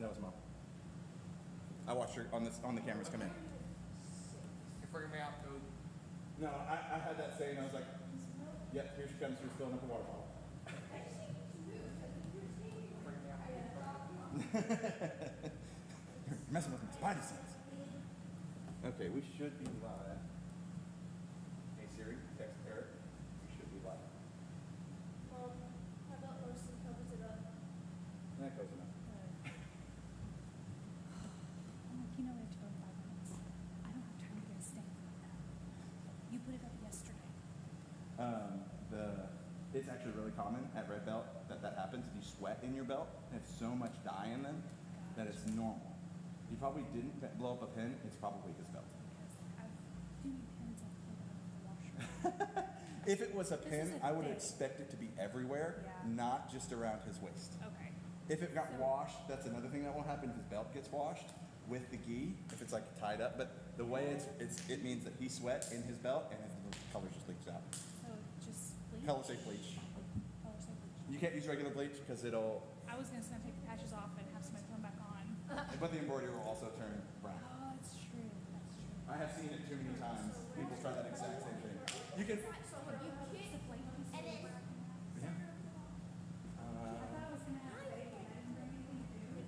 That was Mom. I watched her on the cameras come in. You're freaking me out, dude. No, I had that saying. I was like, "Yep, here she comes. She's filling up a water bottle." You're messing with my spidey sense. Okay, we should be live. Hey Siri, text Eric. We should be live. How about Larson covers it up? That goes enough. I'm like, you know we have to go in 5 minutes. I don't have time to get a stamp like that. You put it up yesterday. It's actually really common at red belt that happens. If you sweat in your belt, and have so much dye in them that it's normal. You probably didn't blow up a pin. It's probably his belt. Because I've doing pins I've pulled out of the washer. If it was a This pin, is a I would thing. expect it to be everywhere, Yeah. not just around his waist. Okay. If it got So- washed, that's another thing that will happen. If his belt gets washed with the gi, if it's like tied up, but the way it means that he sweat in his belt and the color just leaks out. So just bleach? Color safe bleach. Color safe bleach. You can't use regular bleach because it'll, I was gonna take the patches off and have somebody put them back on. but the embroidery will also turn brown. Oh, it's true. That's true. I have seen it too many times. People try that exact same thing. You can. So when you kick, and then I thought I was gonna have a baby. I didn't bring anything to do.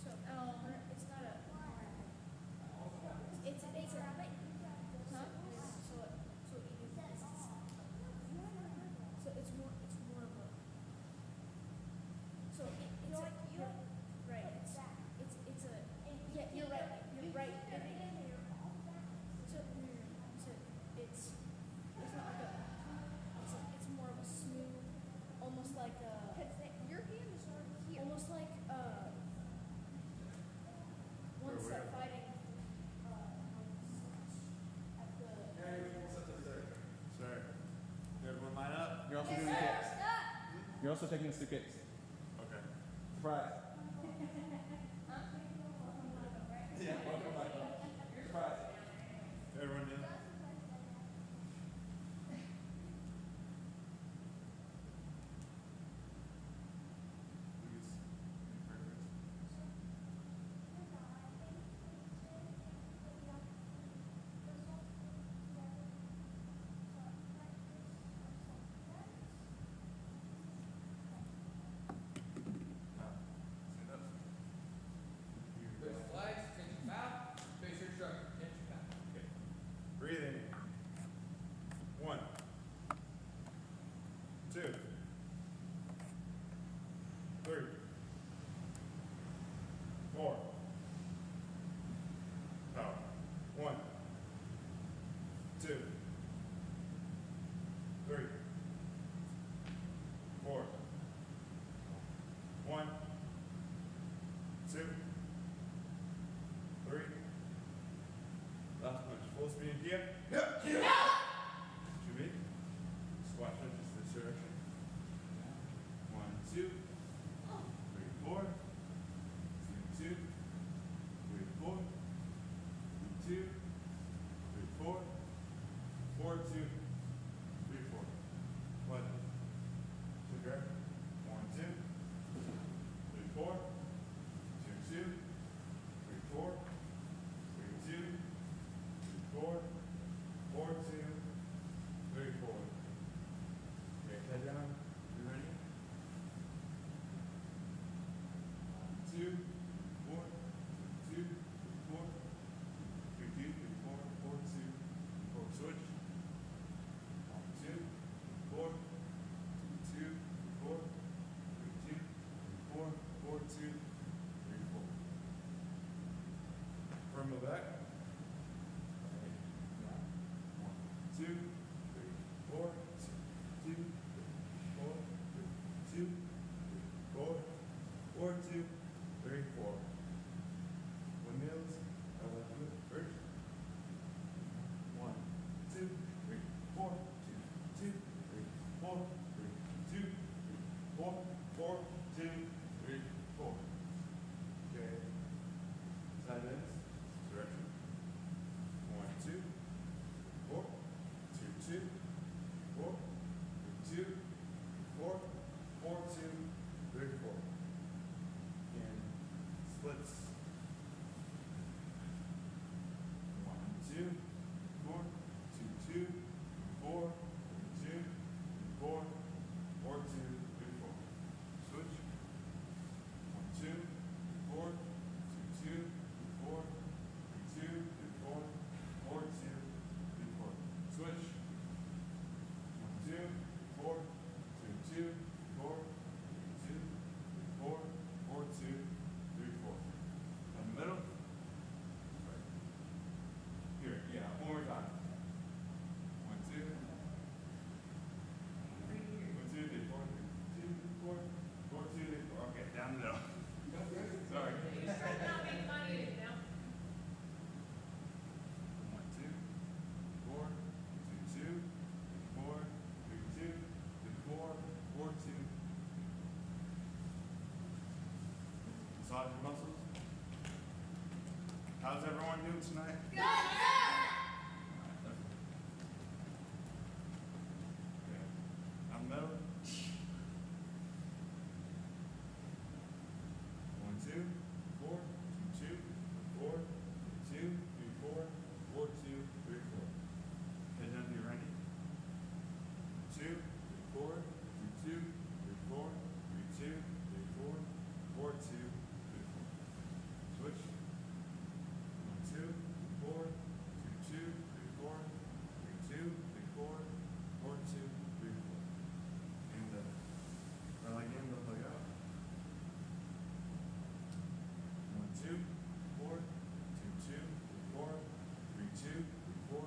so it's not a. It's a. Huh? So it's more of a. So it's like you're right. It's a. Yeah, you're right. You're right. So it's not like a. It's more of a smooth, almost like a. Your hand is already here. Almost like one set fighting. At the. Sir, everyone line up. You're also doing the kicks. You're also taking us through kicks. Okay. Surprise. Yeah, welcome back. Surprise. Everyone in? Please. Perfect. Now, stand up. Raise the flags, attention foul. Face your instructor, attention foul. Okay. Breathing. 1, 2, 3, 4. Power. 1, 2, 3, 4. 1, 2, 3. Last punch. Full speed again. Should be. Squat punches this direction. 1, 2, 3, 4. 2, 2, 3, 4. 2, 3, 4. 4, 2, 3, 4. 1. So grab. 1, 2, 3, 4. 2, 2, 3, 4. 3, 2, 3, 4. 4, 2, 3, 4. Okay, head down. You ready? 2, 4, 2, 4, 3, 2, 3, 4, 4, 2, 4. Switch. 2, 4, 2, 4, 3, 2, 4, 4, 2, 3, 4. Firm the back. 1, 2, 3, 4, 2, 4, 2, 4, 4, 2, 3, 4. Windmills. I will do it first. 1, 2, 3, 4, 2, 2, 3, 4, 3, 2, 3, 4, 4, 2, 3, 4. Okay. Side bends. Direction. 1, 2, 4, 2, 2, 4, 2, 4, 4, 2, 3, 4. And Massage your muscles. How's everyone doing tonight? Good. Okay. I'm Mel. 1, 2, 4, 2, 2, 4, 2, 3, 4, 4, 2, 3, 4. Head down to your right knee. 2, 3, 4, 2, 2, 3, 4, 3, 2, 3, 4, 4, 2, 3, 4. Switch. 1, 2, 4, 2, 2, 3, 4, 3, 2, 3, 4, 4, 2, 3, 4. And right leg in, left leg out. 1, 2, 4, 2, 2, 3, 4, 3, 2, 3, 4,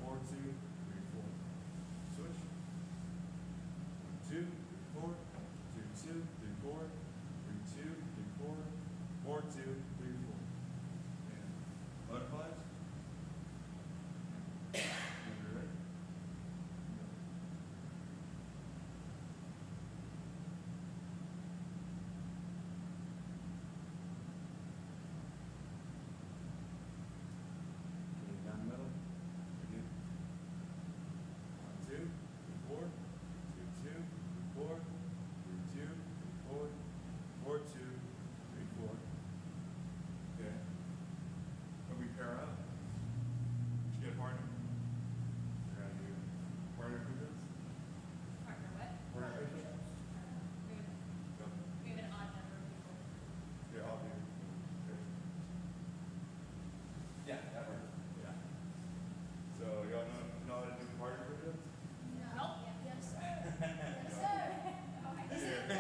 4, 2, 3, 4. Switch. 1, 2, 4, 2, 2, 3, 4, 3, 2, 3, 4, 4, 2, 3, 4. And butterflies. When you're ready. Go. Getting down the middle. Again. 1, 2, 4, 2, 2, 4, 3, 2, 4, 4, 2, 3, 4. Okay. When we pair up, you get a partner. You're gonna do partner push-ups. Partner what? Partner push-ups. Go. We have an odd number of people. Yeah, I'll do. Okay. Yeah, that works. Yeah. So y'all know how to do partner push-ups? Nope. Yes, sir. Yes, sir. Is it the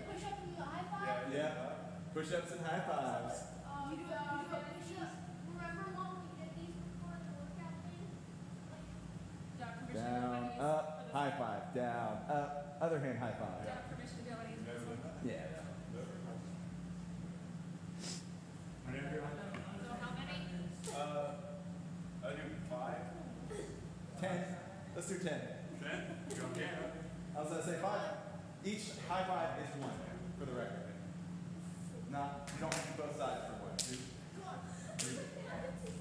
push up and the high five? Yeah. Push-ups and high fives. You do a push-up. Remember when we did these before the workout thing? Like, Down, up, high five. Down, up, other hand high five. Permission to do any You never done that? Yeah. Never? I never done that. So how many? I do 5, 10. Let's do 10. 10. You don't get it. I was gonna say 5. Each high five is 1 for the record. Not, you don't have to do both sides for 1. 2, 3, 4, 5, 6,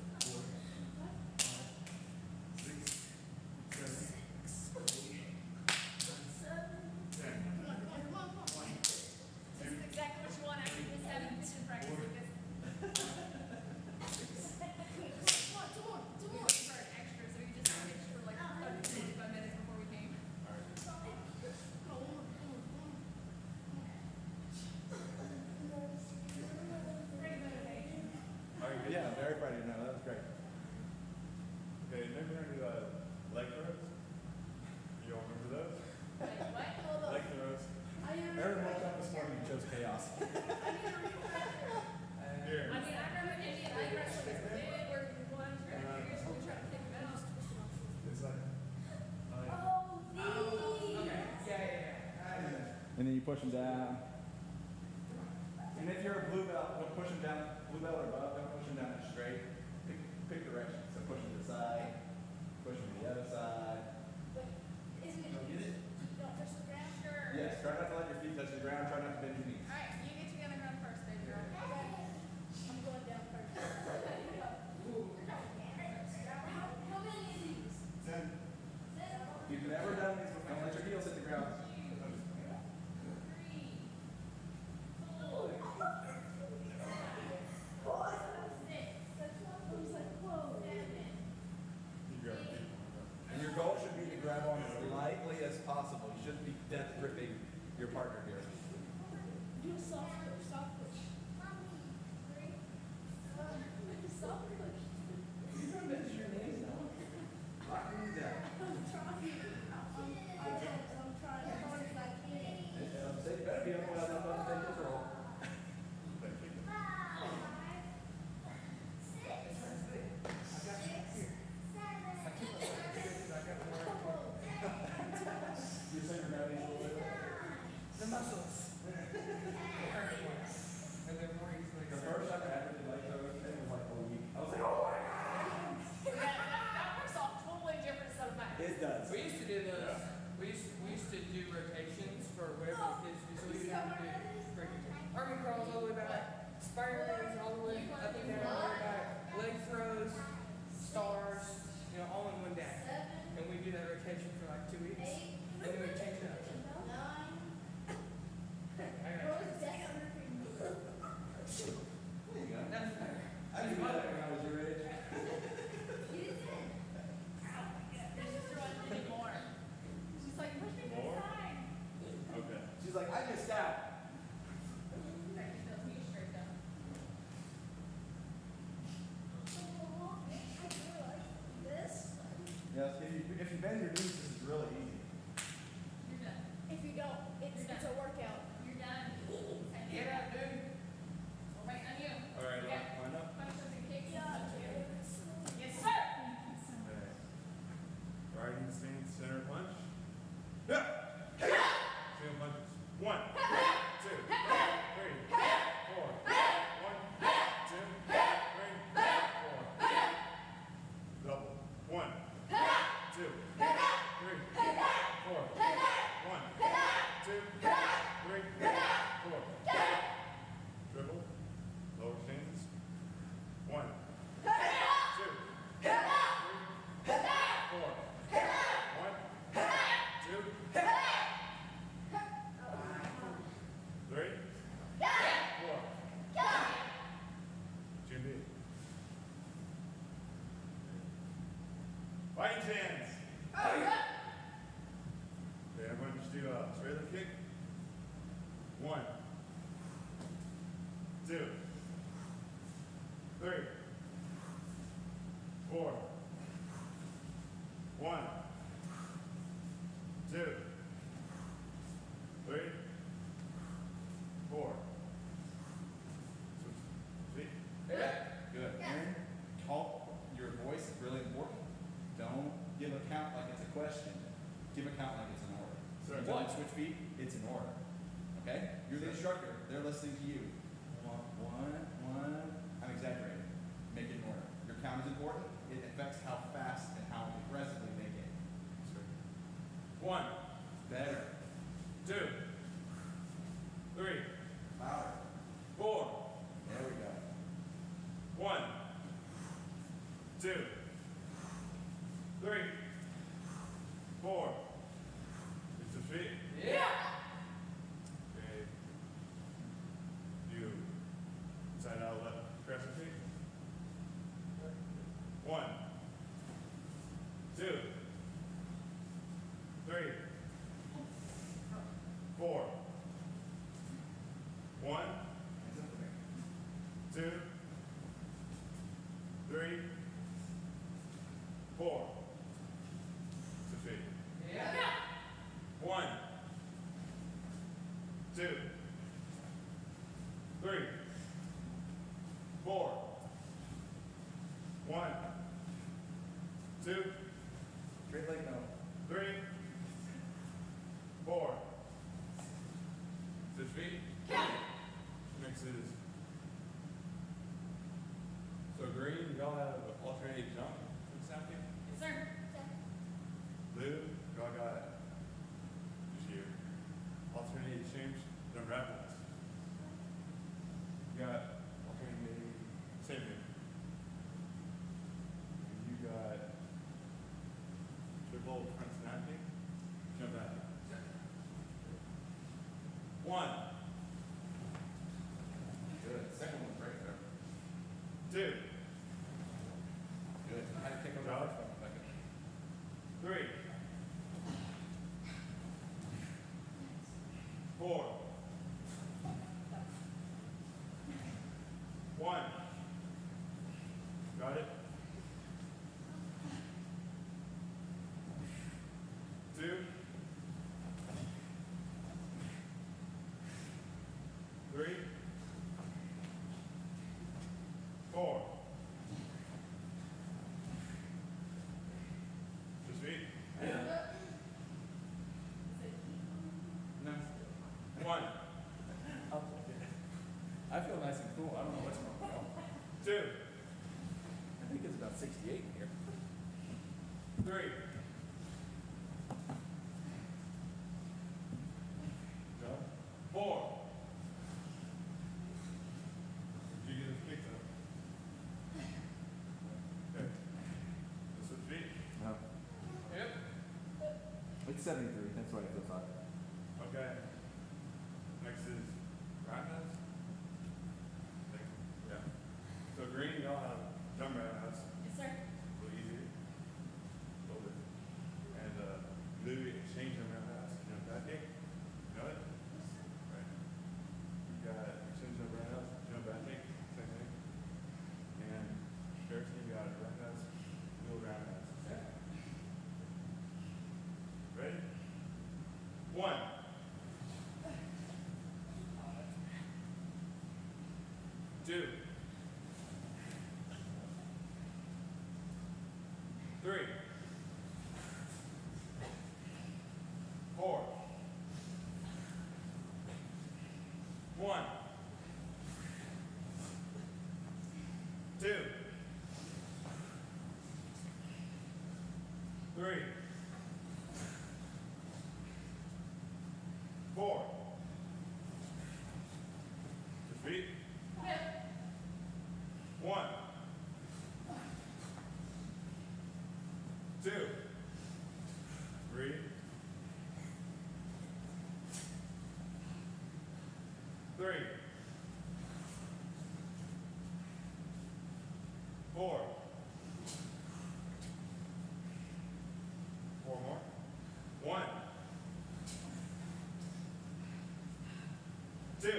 7, 10. This is exactly what you want after this having mission practice like this. Two more. For an extra, so you just make sure like 45 minutes before we came. All right. All right, good. Yeah, very Friday. No, that was great. Okay, next we're gonna do leg throws. You all remember those? Wait, what? Hold Leg up. throws. I need I heard one time this morning you chose chaos. a refresher. Here. I mean, I remember Indian leg wrestling as a kid where you one grab your fingers and you try to take them out. It's like. Oh, these. And then you push them down. And if you're a blue belt, don't push them down, blue belt or above, don't push them down straight. Pick direction. So push them to the side, push them to the other side. Wait, isn't it? Don't get it? Don't touch the ground. Sure. Yes, try not to let your feet touch the ground, try not to bend your knees. All right, you get to be on the ground first, baby girl. I'm going down first. How many of these? 10. You've never done these before. Don't let your heels hit the ground. Four. spirals all the way up and down your back, leg throws, stars, all in one day. And we do that rotation for like 2 weeks, and then we change it up. There you go. That's better. I didn't do that when I was your age. More? Okay. She's like, I missed out. Yes, if you bend your knees, this is really easy. If you don't, it's a workout. Get up, dude. We're waiting on you. All right, line up. Yes, sir. Okay. Riding stance, center punch. Yeah. Single punches. 1, 2, 3, 4. 1, 2, 3, 4. Double. 1, 2, 3, 4. 1, 2, 3, 4. Triple. Lower stance. 1, 2, 3, 4. 1, 2, 3, 4. Jim B. Fighting stance. Okay, I'm going to just do a straight leg kick. 1, 2, 3, 4. 1, 2, 3, 4. Feet. Good. Aaron, talk. Your voice is really important. Don't give a count like it's a question. Give a count like it's an order. Sir. You tell them to switch feet, it's an order. Okay? You're the instructor. They're listening to you. One. I'm exaggerating. Make it an order. Your count is important. It affects how fast and how aggressively they get. 1, Better. 2, 3, Louder. 4. There we go. 1, 2, 3, 4. It's the feet. Yeah. Okay. You inside out left crescent feet. 1, 2, 3, 4. 1, 2, 3, 4. It's the feet. Yeah. 1, 2, 3, 4. 1, 2, Straight leg no. 3, 4. Switch feet. Next is. So green, y'all have alternating jump in South Camp? Yes, sir. Blue, y'all got just here. Alternating change, jump rapids. You got alternating same thing. And you got triple front snapping, jump back. 1, Good. Second one's right there. 2, Good. I had to take over Job. the first one. Second. 3, 4. 1. Got it? 2. 3. 4. Just feet. No. 1, I'll take it. I feel nice and cool. I don't know what's wrong. Bro. 2, I think it's about 68 in here. 3. Jump. 4. 73. That's what it feels like. Okay. Next is roundhouse. Yeah. So green, y'all have jump roundhouse. Yes, sir. A little easier. A little bit. And blue exchange jump roundhouse. Jump back kick. You know it? Right. We got exchange jump roundhouse. Jump back kick. Same thing. And first thing we got roundhouse. Wheel roundhouse. Okay. Ready? 1. 2. 3. 4. 1. 2. 3. 4. 2 feet. 1. 2. 3. 3. 4. 4 more. 1. 2.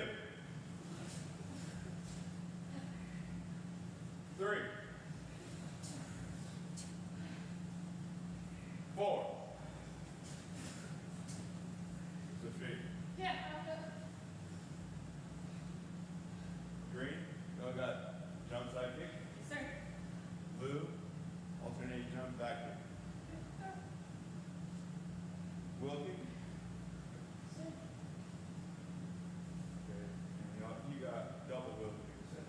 3. 4. 2 feet. Yeah. Green, y'all got jump side kick. Yes, sir. Blue, alternate jump back kick. Wheel kick. Okay. And you got double wheel kick.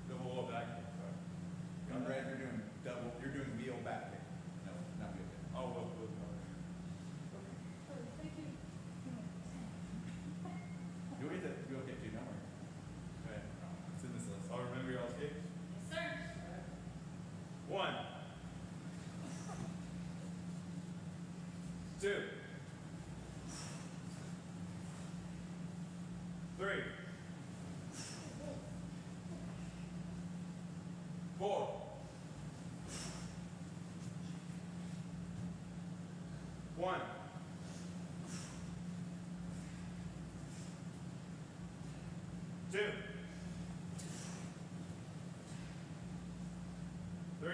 Double wheel back kick. Sorry. On red, you're doing double. You're doing wheel back kick. No, not wheel kick. Oh, wheel. Thank you. You always have wheel kick too, don't worry. Okay. It's in this list. I'll remember y'all's kicks. Yes, sir. 1. 2. 3. 4. 1. 2. 3.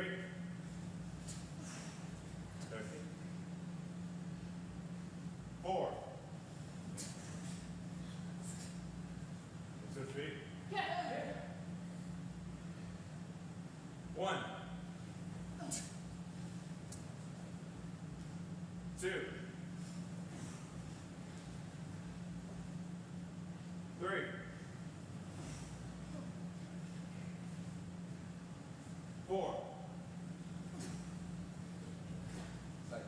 4. 6 feet. Yeah. 1. 2. 3. 4. Side.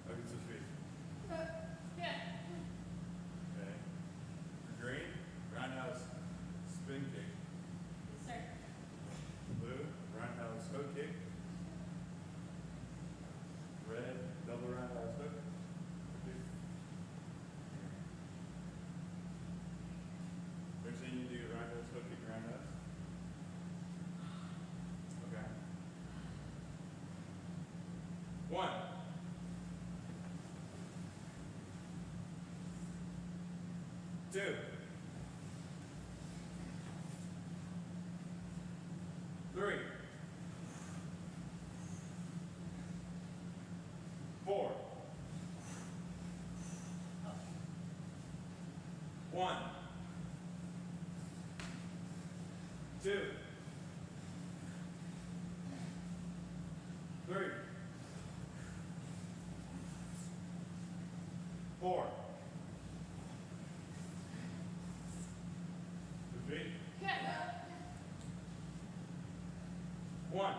Okay, 6 feet. Yeah. Okay. For green, roundhouse spin kick. Yes, sir. Blue, roundhouse hook kick. Red, double roundhouse hook. First thing you do, roundhouse hook kick, roundhouse. Okay. 1. 2. 3. 4. 1. 2. 3. 4. 2 feet. Yeah. 1.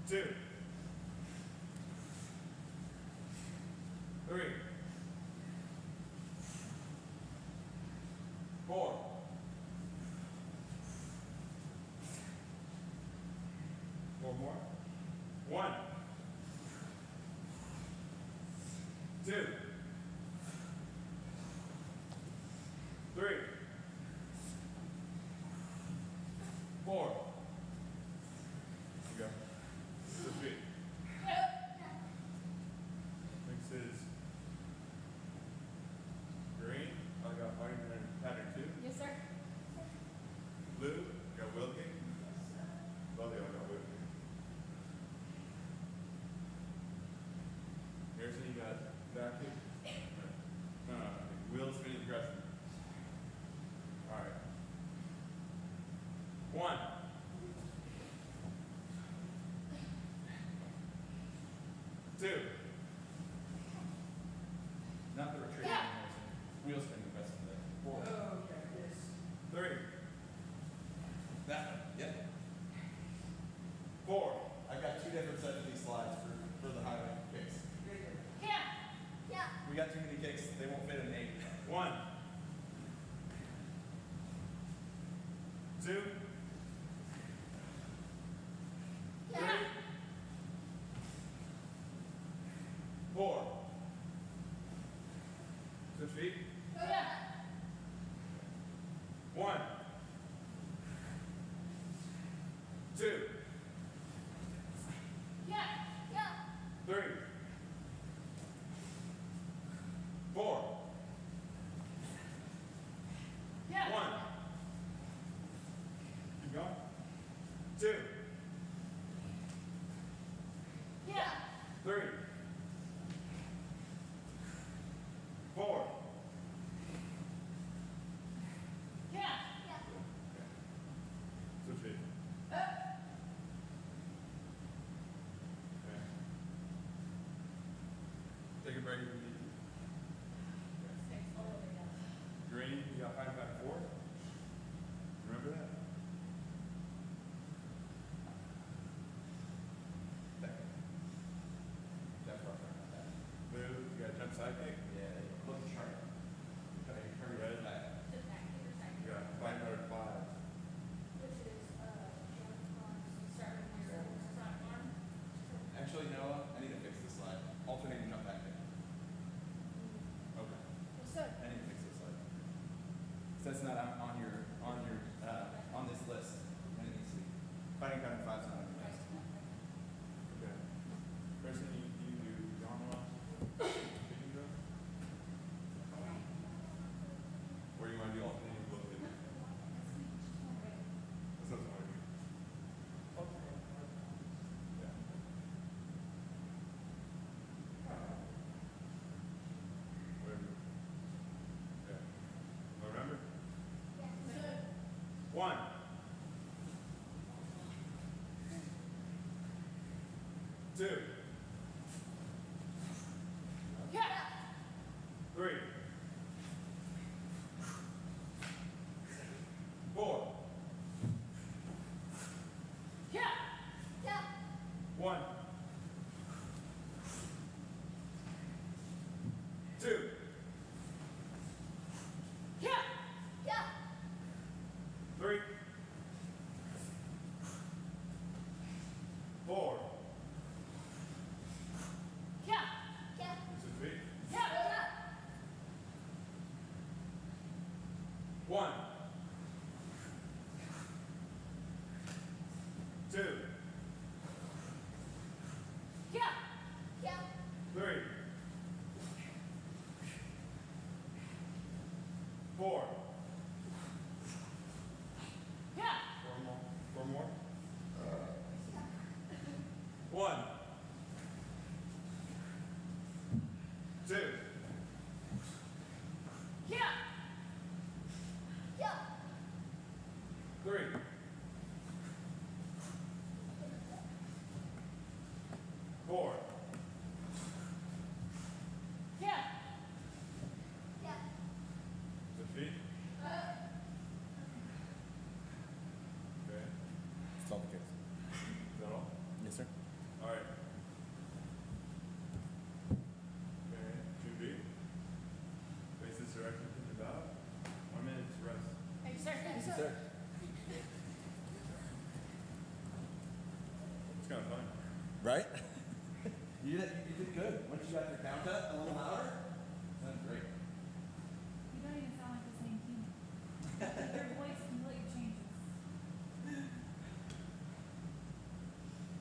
2. 3. 4. more. 1, 2, 3, 4. You go. 2 feet. Mixes green. I got white and pattern 2. Yes, sir. Blue. Got Wilkie. Well, they all got Wilkie. Here's what you got. Back kick. No. Wheels spinning progression. All right. 1. 2. Not the retreat. Yeah. Wheel spinning the rest of it. 4. Oh, okay. Yes. 3. That one. Yep. 4. I got 2 different sets of these slides for the highway kicks. Yeah. We got too many kicks. They won't fit in 8. 1. 2. 3. 4. 6 feet. Oh, yeah. 1. 2. Yeah. 3. 4. Yeah. 1. Keep going. 2. Yeah. 3. 4. Yeah. 6 feet. Uh, Okay. Take a break. Green, you got 5 back 4. Remember that? That's rough around that. Blue, you got jump side kick. Yeah, look sharp. Turn Red. it back. You got 5 out of 5. Actually, no, I need to fix this slide. Alternating jump back kick. Okay. yes, sir. I need to fix this slide. So that's not on your on this list. And it needs to be. Fighting pattern 5 is not on your list. Okay. Person, you do genre. Kicking drill. Or you want to do alternating blow kick? That's not what I do. Yeah. Whatever. Yeah. Remember? 1. 2. Yeah. 3. 4. Yeah. 1. 2. Yeah. 3. 4. Yeah. 6 feet. Yeah. 1. 2. Yeah. 3. 4. Yeah. 4 more. 4 more. 1. 2. Yeah. 3. 4. Yeah. 6 feet. Okay. It's all the kicks. Is that all? Yes, sir. All right. Okay. 2 right? You did good. Once you got your count up a little louder, that's great. You don't even sound like the same human. Your voice completely changes.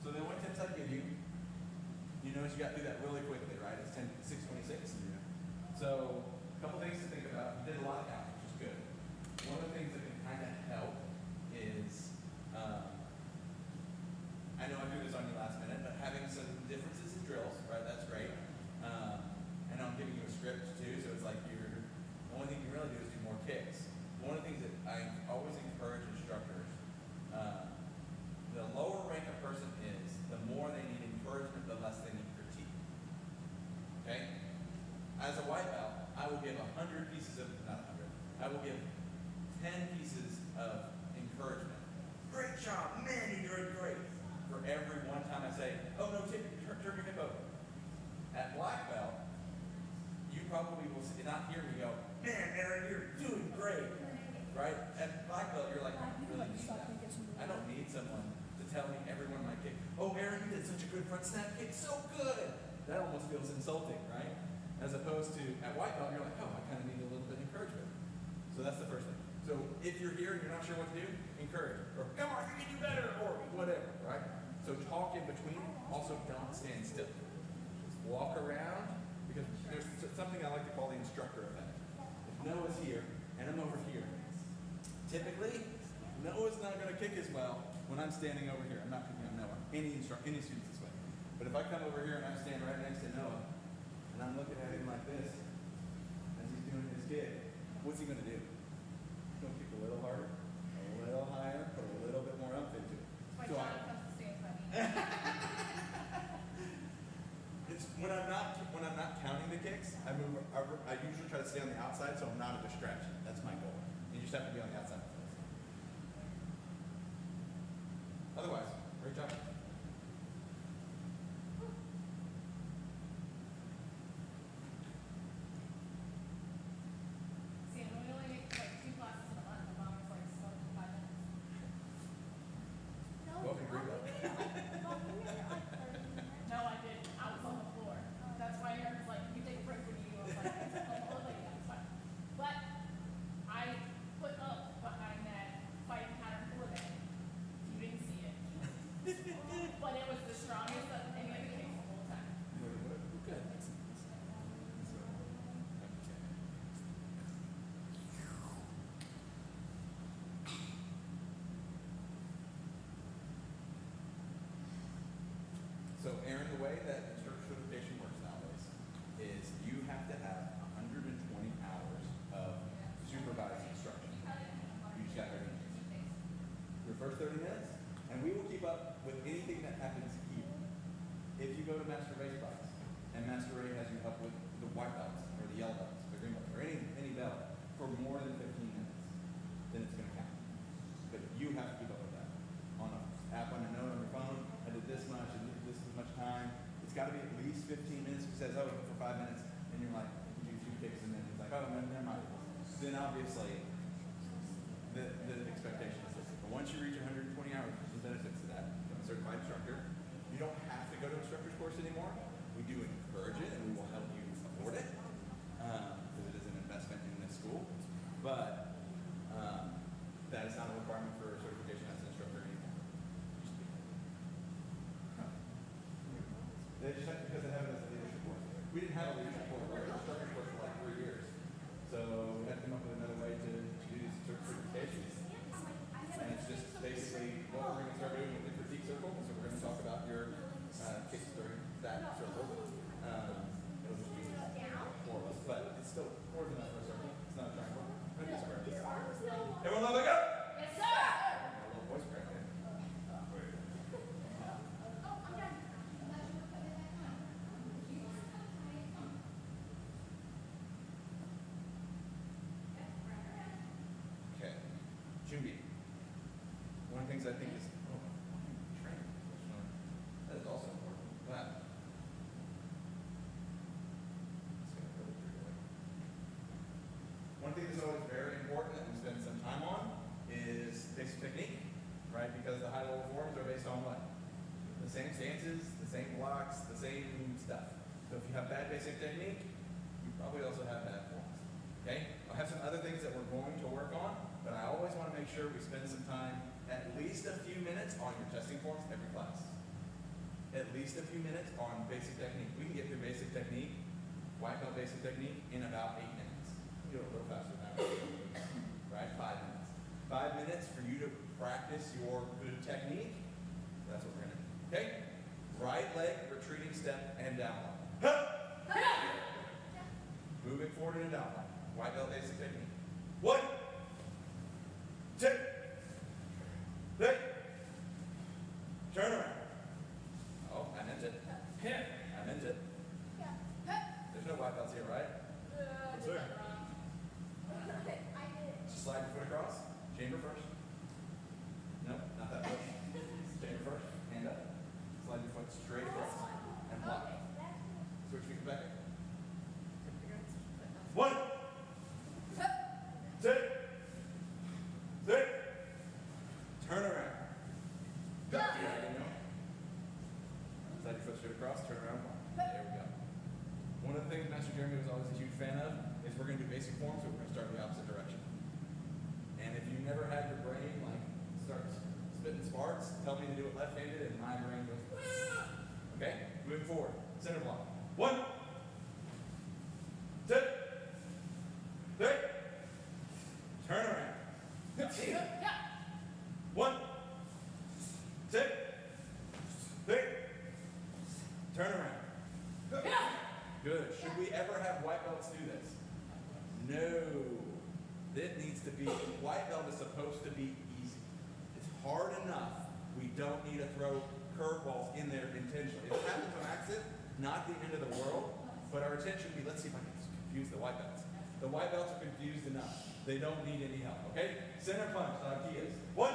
So the one tips I'd give you, you notice you got through that really quickly, right? It's 6:26. So a couple things to think about. You did a lot of counting, which is good. One of the things that can kind of help is, I know I threw this on you last minute, but having some differences in drills, right? That's great. And I'm giving you a script too, so it's like the only thing you really do is do more kicks. One of the things that I always encourage instructors, the lower rank a person is, the more they need encouragement, the less they need critique. Okay? As a white belt, I will give 100 pieces of, not 100, I will give 10 pieces of encouragement. Great job, man, you did great. For every one time I say, oh no, turn your hip over. At black belt, you probably will not hear me go, man, Aaron, you're doing great. Right? At black belt, you're like, I don't really need that. I don't need someone to tell me every one of my kicks, oh Aaron, you did such a good front snap kick, so good. That almost feels insulting, right? As opposed to at white belt, you're like, oh, I kind of need a little bit of encouragement. So that's the first thing. So if you're here and you're not sure what to do, encourage. Or come on, you can do better, or whatever, right? So talk in between. Also, don't stand still. Just walk around, because there's something I like to call the instructor effect. If Noah's here and I'm over here, typically Noah's not going to kick as well when I'm standing over here. I'm not picking on Noah. Any students this way. But if I come over here and I stand right next to Noah, and I'm looking at him like this as he's doing his kick, what's he going to do? He's going to kick a little harder, a little higher, put a little bit more up into it. So it's when I'm not counting the kicks, I usually try to stay on the outside so I'm not a distraction. That's my goal. You just have to be on the outside. Otherwise, great job. Welcome, great luck. No, I didn't. I was on the floor. That's why Aaron was like, you take a break when you go. I was like, oh, lady, that's fine. But I put up behind that fighting pattern for that. You didn't see it. But it was the strongest of any of the kicks the whole time. Good. So Aaron, the way that instructor certification works nowadays is you have to have 120 hours of supervised instruction. You just got 30 minutes. Your first 30 minutes, and we will keep up with anything that happens here. If you go to Master Race class, and Master Ray has you help with the white belts, or the yellow belts, the green belts, or any belt for more than 15 minutes, then it's going to count. But you have to keep up with that. On an app, on a note on your phone, I did this much, and this much time. It's got to be at least 15 minutes. It says, oh, for 5 minutes, and you're like, you do 2 kicks, and then it's like, oh, never mind. Then obviously, the expectation is this. But once you reach 120 hours, there's some benefits to that. Become a certified instructor. You don't have to go to instructor's course anymore. We do encourage it, and we will help you afford it, because it is an investment in this school. But that is not a requirement for certification as an instructor anymore. They just have, because they have it as a leadership course. We didn't have a leadership course. We had an instructor course for like 3 years. So we had to come up with another way to do these certifications. And it's just basically what we're going to start doing with the critique circle. So we're going to talk about your kicks during that circle. It'll just be 4 of us, but it's still more than enough for a circle. It's not a triangle. It's a square. Everyone let me go! Yes, sir! A little voice crack there. Okay. Judy. One of the things I think is training. That is also important. But one thing that's always very important that we spend some time on is basic technique, right? Because the high level forms are based on what? The same stances, the same blocks, the same stuff. So if you have bad basic technique, you probably also have bad forms. Okay? I'll have some other things that we're going to work on, but I always want to make sure we spend some time, at least a few minutes on your testing forms every class. At least a few minutes on basic technique. We can get through basic technique, white belt basic technique, in about 8 minutes. You do it a little faster than that. Right? 5 minutes. 5 minutes for you to practice your good technique. That's what we're going to do. Okay? Right leg, retreating step, and down line. Moving forward in a down line. White belt basic technique. 1, 2, 3. Turn around. Oh, I meant it. I meant it. There's no white belts here, right? I did that wrong. Just slide your foot across. Chamber first. Nope, not that push. Chamber first. Hand up. Slide your foot straight across. And block. Switch feet back. 1, 2, 3. Turn around. Slide your foot straight across. Turn around. There we go. One of the things Master Jeremy was always a huge fan of is we're going to do basic forms, but we're going to start in the opposite direction. And if you never had your brain like start spitting sparks, tell me to do it left-handed, and my brain goes. Okay, moving forward. Center block. 1, 2, 3. Turn around. 1, 2, 3. Turn around. Good. Should we ever have white belts do this? No. It needs to be, white belt is supposed to be easy. It's hard enough. We don't need to throw curveballs in there intentionally. If it happens on accident, not the end of the world, but our attention would be, let's see if I can confuse the white belts. The white belts are confused enough. They don't need any help, okay? Center punch, our key is 1,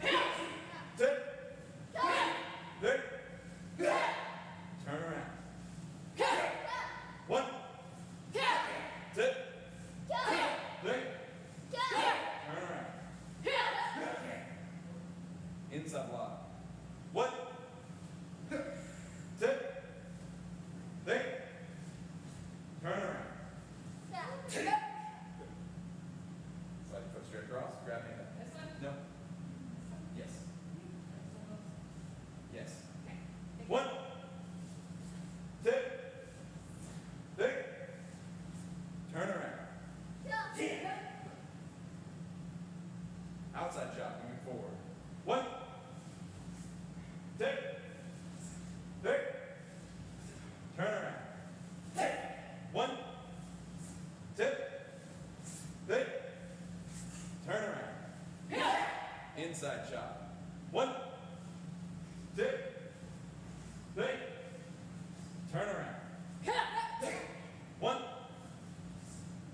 2, 3. Turn around. 1, 2, 3. Turn around. Inside block. 1, 2, 3. Turn around. Slide your foot straight across. Grab hand up. This one? No. Yes. Yes. 1, 2, 3. Turn around. Outside chop, moving forward. 1, 2, 3. Turn around. 1, 2, 3. Turn around. Inside chop. 1, 2, 3. Turn around. 1,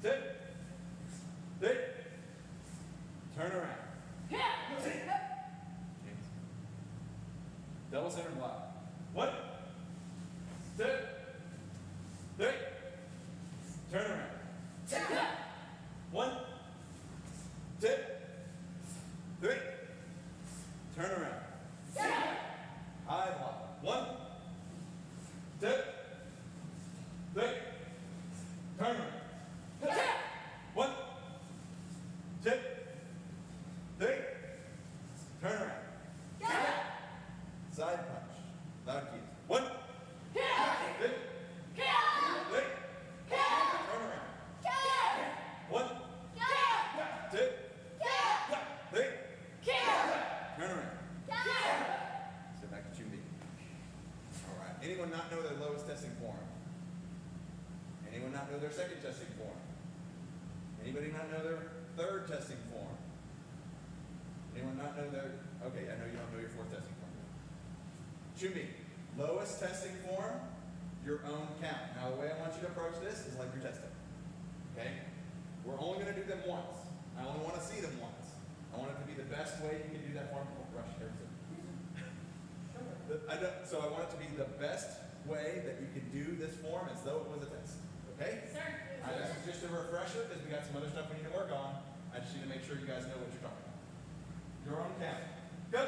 2, 3. Turn around. Double center block. 1, 2, 3. Turn around. 1, 2, 3. Turn around. High block. 1, 2, 3. Turn around. 1, 2, 3. Turn around. Side punch. Loud keys. 1, 2, 3. Turn around. 1, 2, 3. Turn around. Sit back to 2B. All right. Anyone not know their lowest testing form? Anyone not know their second testing form? Anybody not know their third testing form? Anyone not know their, okay, I know you don't know your fourth testing form. Chumi, lowest testing form, your own count. Now the way I want you to approach this is like you're testing. Okay? We're only going to do them once. I only want to see them once. I want it to be the best way you can do that form. Oh, rush, so I want it to be the best way that you can do this form as though it was a test. Okay? Sir. This is just a refresher because we got some other stuff we need to work on. I just need to make sure you guys know what you're talking about. Your own count. Go.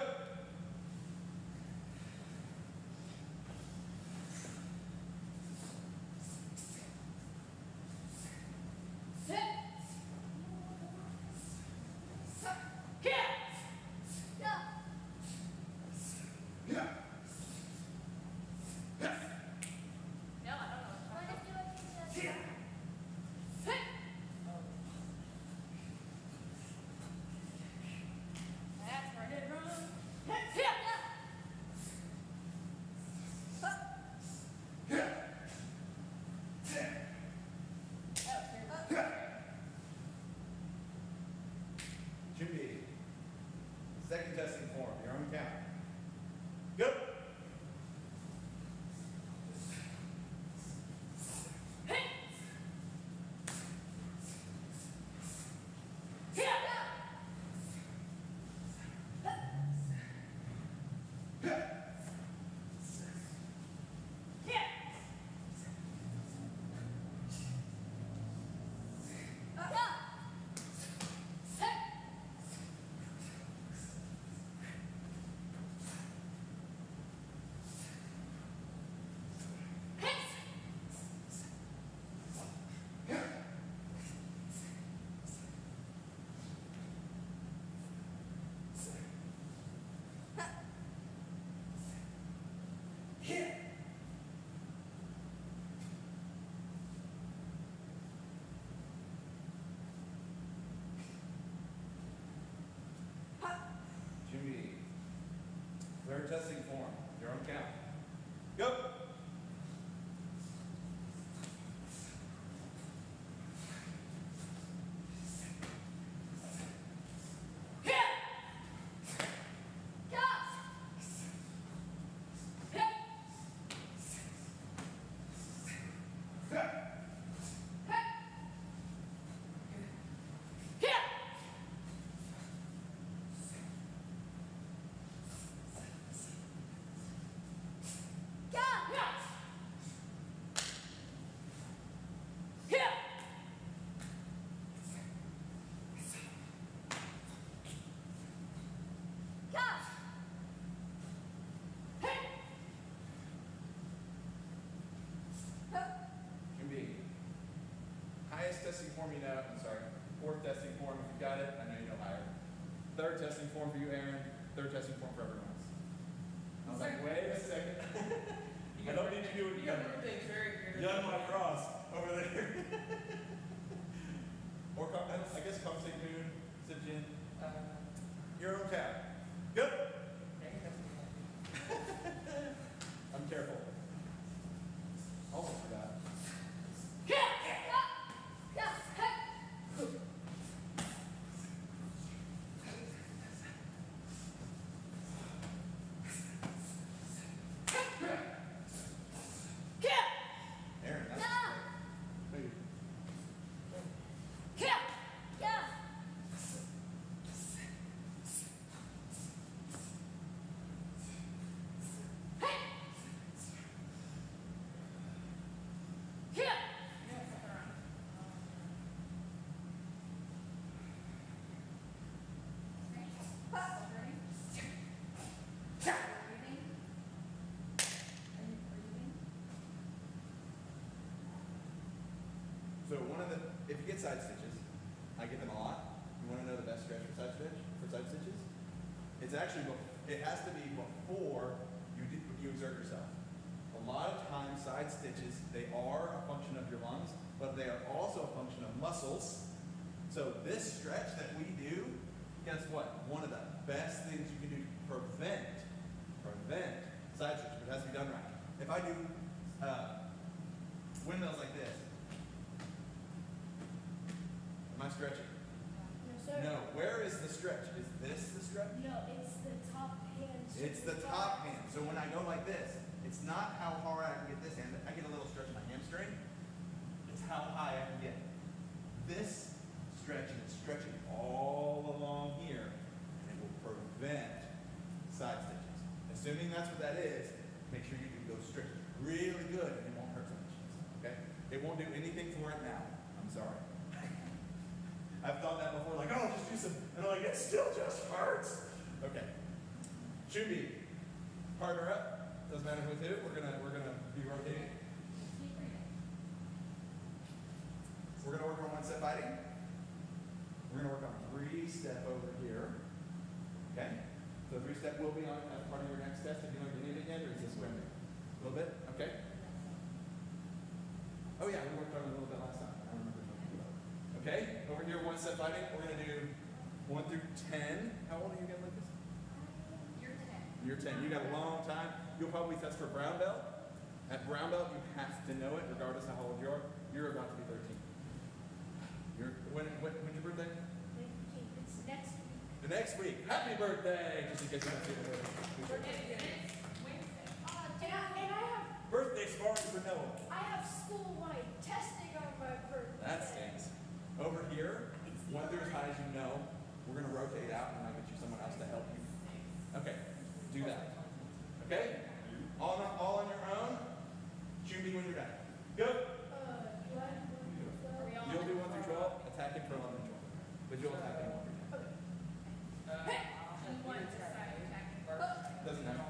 testing form. Your own count. Go. Highest testing form you know, I'm sorry, fourth testing form if you got it, I know you know higher. Third testing form for you, Aaron. Third testing form for everyone else. I was like, wait a second. I don't need to do it You got everything very clear. Young my cross over there. Or I guess Comstate Moon, Sibjin. Your own cat. Good. I'm careful. Also forgot. Aaron, that's Wait. So if you get side stitches, I get them a lot. You want to know the best stretch for side stitches? It's actually, it has to be before you exert yourself. A lot of times side stitches, they are a function of your lungs, but they are also a function of muscles. So this stretch that we do, guess what? One of the best things you can do to prevent side stitches, but it has to be done right. If I do windmills like this, am I stretching? No, sir. No. Where is the stretch? Is this the stretch? No, it's the top hand. It's the top hand. So when I go like this, it's not how hard I can get this hand. I get a little stretch in my hamstring. It's how high I can get. This stretching is stretching all along here, and it will prevent side stitches. Assuming that's what that is, make sure you do those stretches really good, and it won't hurt so much. Okay? It won't do anything for it now. I'm sorry. I've thought that before, like, oh, just do some, and I'm like, it still just hurts. Okay. Shubi, partner up. Doesn't matter with who. We're gonna be rotating. We're gonna work on one step fighting. We're gonna work on 3-step over here. Okay. So 3-step will be on as part of your next test. Have you learned any of it yet, or is this when? A little bit. Okay. Oh yeah, we worked on it a little bit last time. I remember talking about it. Okay. Over here, 1-step fighting. We're gonna do 1 through 10. How old are you again, Lucas? You're 10. You got a long time. You'll probably test for brown belt. At brown belt, you have to know it, regardless of how old you are. You're about to be 13. When's your birthday? It's next week. The next week. Happy birthday! Just in case you don't see it. And I have Birthday party for Noah. I have school-wide testing on my birthday. That stinks. Over here, 1 through as high as you know. We're gonna rotate out, and I'll get you someone else to help you. Okay. Do that. Okay? All on your own. Shoot me when you're done. Go. You'll do 1 through 12. Attack him for 11 and 12. But you'll attack him 1 through 10. Doesn't matter.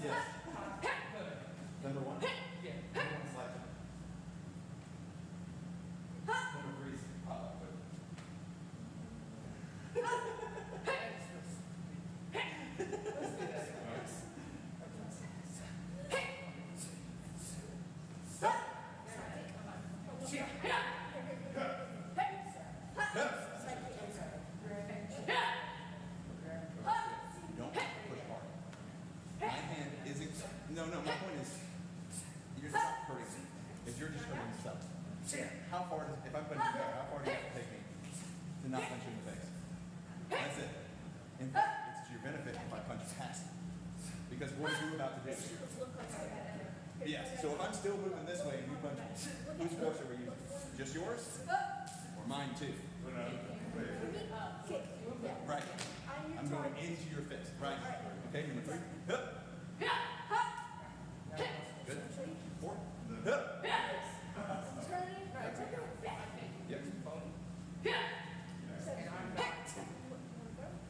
Yes. Number 1. Yes, so if I'm still moving this way and you punch, whose force are we using? Just yours? Or mine too? Right. I'm going into your fist. Right. Okay, number 3. Hup. Good. 4. Hup. Yep.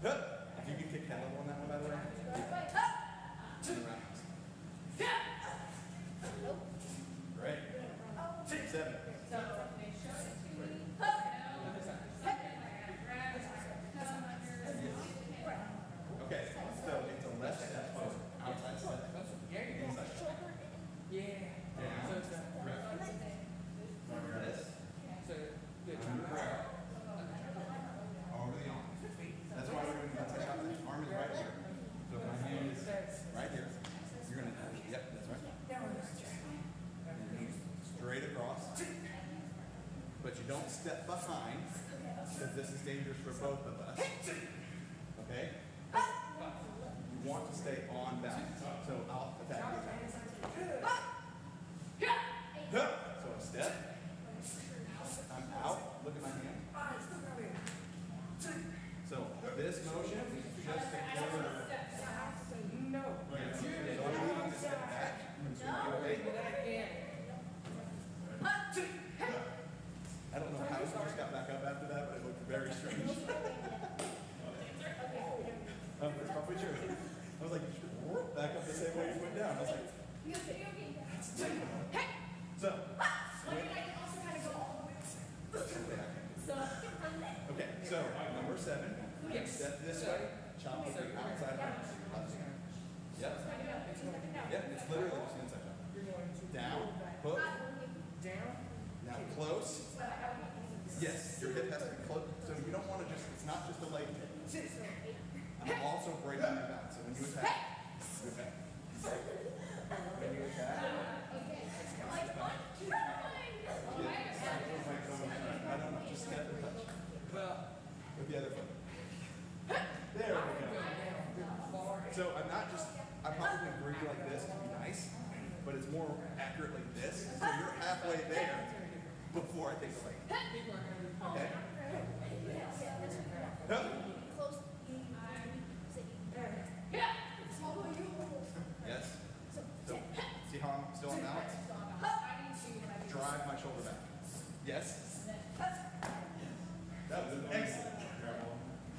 Hup. If you can kick head level on that one, by the way. Great. 7. Okay, so it's a left step, outside step, inside step. Yeah. Down, So it's a, grab. This, so good. grab. Over the arm. That's why we're doing that. Arm is right here. So if my hand is right here, you're going to, yep, that's right. Straight across. But you don't step behind, because this is dangerous for both of us. Okay? You want to stay on balance. So I'll attack you. So a step. I'm out. Look at my hand. So this motion is just to clear. No. So I'm leaving to step back. Okay? I don't know how you just got back up after that, but it looked very strange. It's probably true. I was like, back up the same way you went down. I was like, so. Okay, so number 7. Step this way, chop with the outside arm. Yep. Yep, it's literally just inside chop. Down, hook. Down. Now close. Yes, your hip has to be close. So you don't want to just, it's not just a leg kick. I'm also breaking your back. So when you attack, you attack. When you attack, I don't know, just step and touch. Well, With the other foot. There we go. So I'm not just, I probably agree like this to be nice, but it's more accurate like this. So you're halfway there before I take the leg. Okay? Hup. Yes. So, see how I'm still on balance? Drive my shoulder back. Yes. That was excellent.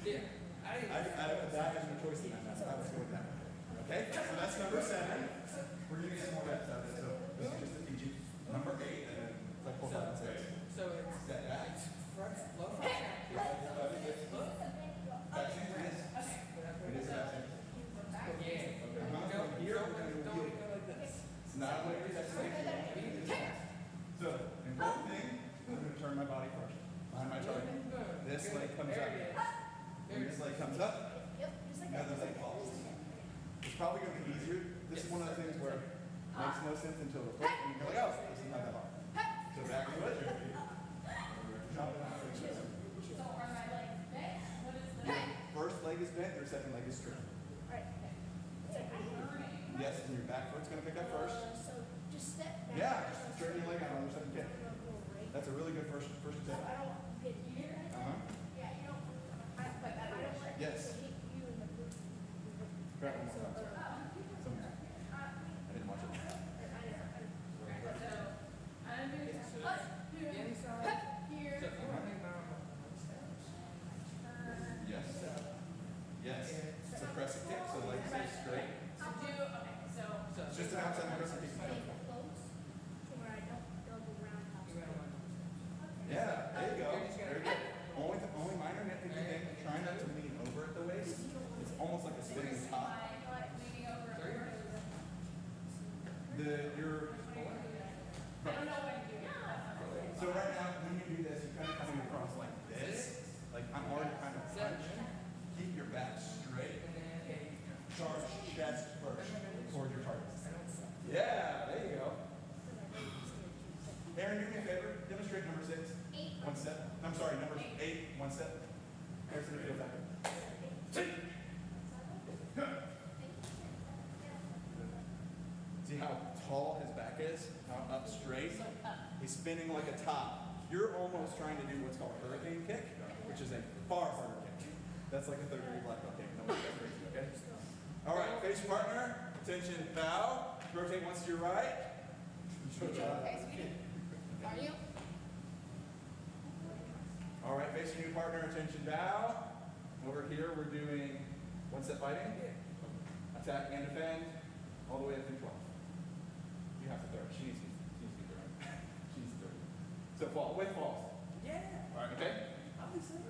yeah. I that has no choice in that. I was going that way. Okay? So that's number 7. We're going to get some more reps out of it. So this is just a PG. Number 8, and then like 4, 5, and 6. So it's Yeah. front, low front. Not like this. So, important thing, I'm going to turn my body first. Behind my target. This leg comes up. When this leg comes up, the other leg falls. It's probably going to be easier. This is one of the things where it makes no sense until the foot, and you're like, oh, this is not that hard. So back to it. First leg is bent, your second leg is straight. Yes, and your back foot's going to pick up first. Yeah, just straighten your leg out on your second kick. That's a really good first attempt. Yes. Grab one more time. Sorry. I didn't watch it. Yes. Yes. It's a pressing kick, so legs stay straight. It's just an outside pressing kick. Yeah, there you go. Very good. Only minor nitpicky thing, try not to lean over at the waist. It's almost like a spinning top. So right now, when you do this, you're kind of coming across like this. Like I'm already kind of punching. Keep your back straight. Charge chest first toward your target. Yeah, there you go. Aaron, do me a favor. Demonstrate number 6. 1 step. I'm sorry, number 8. 1 step. There's the field back. axis, up straight. He's spinning like a top. You're almost trying to do what's called a hurricane kick, which is a far harder kick. That's like a third-degree black belt kick. No, that's crazy, okay? All right, face your partner. Attention, bow. Rotate once to your right. Okay, sweetie. Are you? All right, face your new partner. Attention, bow. Over here, we're doing one-step fighting. Attack and defend, all the way up through 12. You have to throw. She needs to be throwing. She needs to throw. So fall, with falls. Yeah. All right, okay? I'll be safe.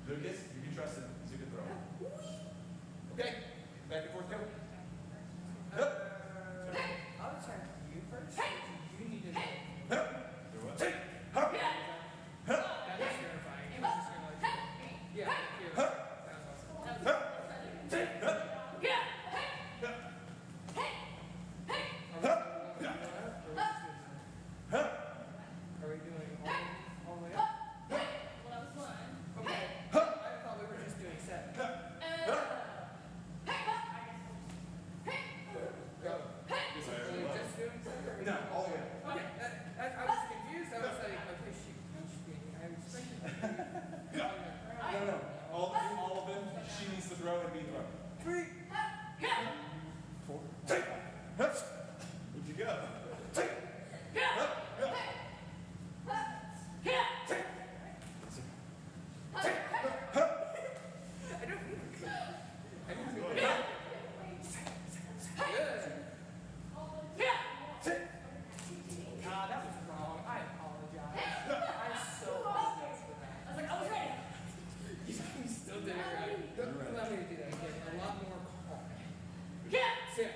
Lucas, you can trust him. He's a good thrower. Okay, back and forth, go. I'll attack you first. You need to. Do what? That is terrifying. I'm just gonna let you. Yeah, thank you. That was awesome. Are we doing all the way up? Well, that was one. Okay. I thought we were just doing 7. Go. Yes, Are we just doing 7? No, all the way up. Okay. I was confused. I was like, okay, I expected to be on the ground. No. All of them, she needs to throw and be thrown. 3. 4. Where'd you go? I didn't see that. Good. That was wrong. I apologize. I so apologize for that. I was like, I was ready. You still did it right. Don't allow me to do that again. A lot more calm. Sit.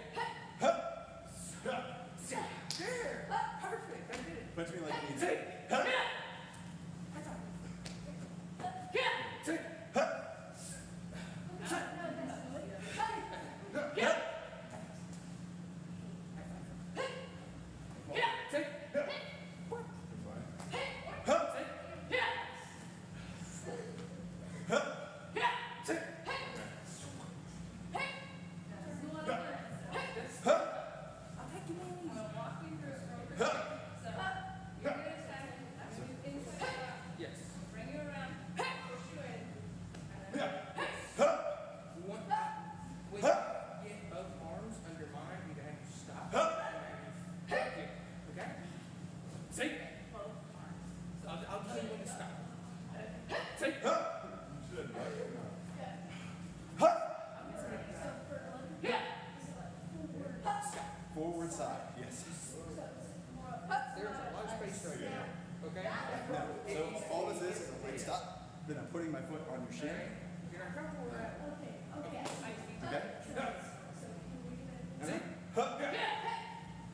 Sit. There. Perfect. I did it. Punch me like you need Sit. to. I thought. Sit. Sit. I'll take you in. Walking through it real quick. So, you're going to attack inside. Yes. Bring you around. Push you in. And then When you get both arms under mine, you have to stop. And then you okay? See? both arms. So I'll tell you when to stop. See? You should. Forward side, yes. There's a lot of space right there. Okay? Now, so all this is a leg stop, then I'm putting my foot on your shin. You're not comfortable with that. Okay? See? Huh.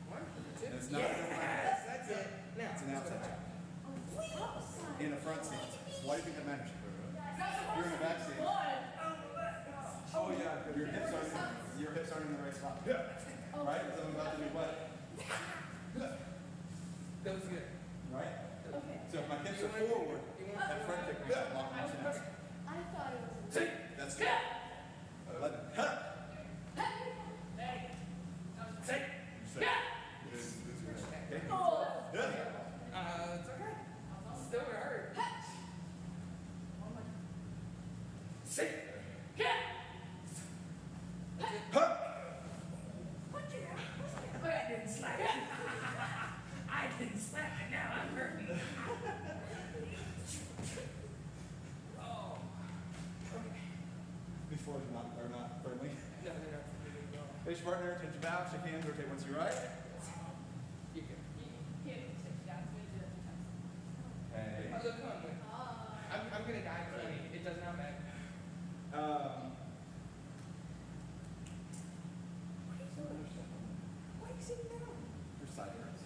1, 2. And it's not Yes, that's it. Now, It's an outside jump. In a front stance. Why do you think that matters? If you're in a back stance. Oh yeah, your hips aren't in the right spot. Right? Because I'm about to do what? that was good. Right? Okay. So if my hips You are want- forward, you want- that front kick makes a lot more sense. I thought it was See? That's good. 11. See? You said. This is right. Okay? It's okay. Still gonna hurt. See? That's it. I didn't slap it. I didn't slap it. Now I'm hurting. Oh. Okay. These floors are not friendly. No, they're not really well. Face your partner, attention bow, shake hands, rotate once to your right. You can. Can't sit down. It's going to do it 2 times. Hey. Oh, look, come on, wait. I'm gonna die clean. It does not matter. Why are you sitting down? Your side hurts.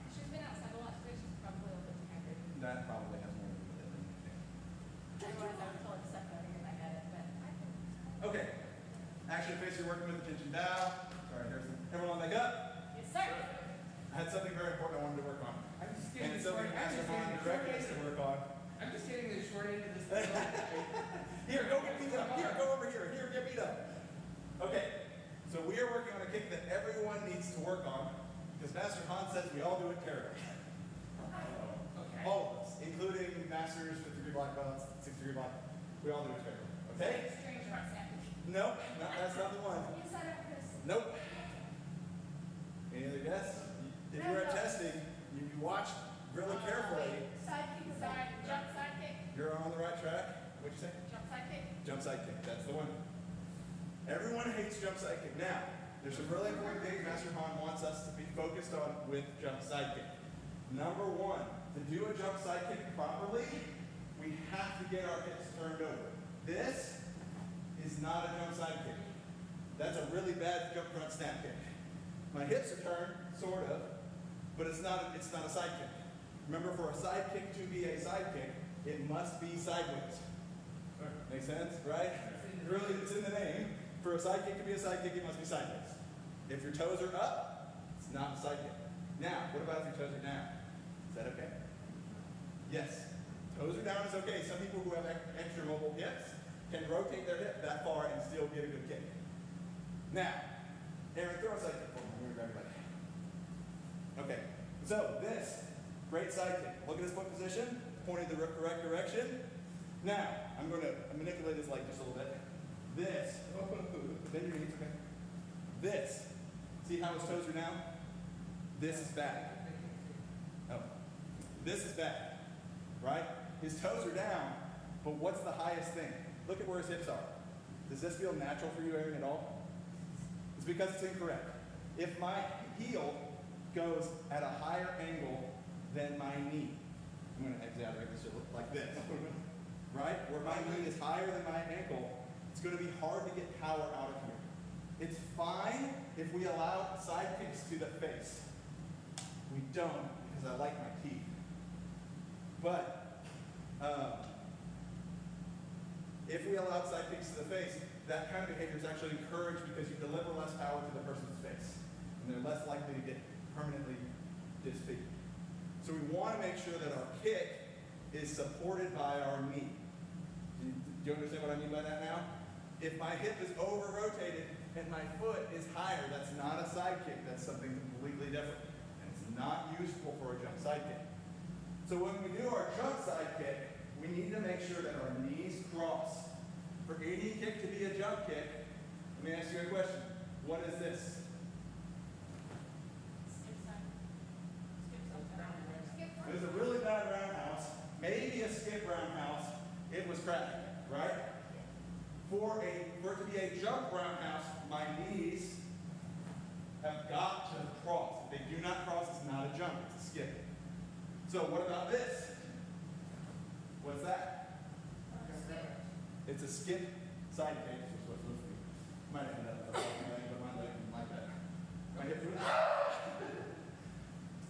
She's been outside a lot today. She's probably a little bit dehydrated. That probably has more to do with it than anything. Otherwise, I would tell her to suck out of here. I get it, but I can. Okay. Action face you're working with, attention bow. Sorry, Harrison. Everyone leg up. Yes, sir. I had something very important I wanted to work on. I'm just And getting it's the something short. I'm just Mastermind getting the short directed end us to of work on. I'm just getting the short end of this deal. Here, go get beat up. Here, go over here. Here, get beat up. Okay. So So we are working on a kick that everyone needs to work on because Master Han says we all do it terribly. Okay. All of us, including masters, 5th degree black belts, 6th degree black. We all do it terribly. Okay? Strange about Sandy. Nope, that's not the one. You said it, Chris. Nope. Any other guess? If you were at testing, you watched really carefully. Side kick or back. Jump side kick. You're on the right track. What'd you say? Jump side kick. Jump side kick. That's the one. Everyone hates jump side kick. Now, there's some really important things Master Han wants us to be focused on with jump side kick. Number one, to do a jump side kick properly, we have to get our hips turned over. This is not a jump side kick. That's a really bad jump front snap kick. My hips are turned, sort of, but it's not a side kick. Remember, for a side kick to be a side kick, it must be sideways. Make sense, right? Really, it's in the name. For a side kick to be a side kick, it must be sideways. If your toes are up, it's not a side kick. Now, what about if your toes are down? Is that okay? Yes. Toes are down is okay. Some people who have extra mobile hips can rotate their hip that far and still get a good kick. Now, Aaron, throw a side kick for me. I'm going to grab your leg. Okay. So, this, great side kick. Look at his foot position, pointing the correct direction. Now, I'm going to manipulate his leg just a little bit. This, bend your knees, okay? This, see how his toes are down? This is bad. Oh, this is bad, right? His toes are down, but what's the highest thing? Look at where his hips are. Does this feel natural for you, Aaron, at all? It's because it's incorrect. If my heel goes at a higher angle than my knee, I'm going to exaggerate this like this, right? Where my knee is higher than my ankle, it's going to be hard to get power out of here. It's fine if we allow side kicks to the face. We don't, because I like my teeth. But if we allow side kicks to the face, that kind of behavior is actually encouraged because you deliver less power to the person's face. And they're less likely to get permanently disfigured. So we want to make sure that our kick is supported by our knee. Do you understand what I mean by that now? If my hip is over-rotated and my foot is higher, that's not a side kick. That's something completely different. And it's not useful for a jump side kick. So when we do our jump side kick, we need to make sure that our knees cross. For any kick to be a jump kick, let me ask you a question. What is this? Skip side. Skip side. It was a really bad roundhouse. Maybe a skip roundhouse. It was crappy, right? For it to be a jump roundhouse, my knees have got to cross. If they do not cross, it's not a jump, it's a skip. So what about this? What's that? It's a skip side kick. This is what it's supposed to be. Might end up but my leg didn't like that. My hip doing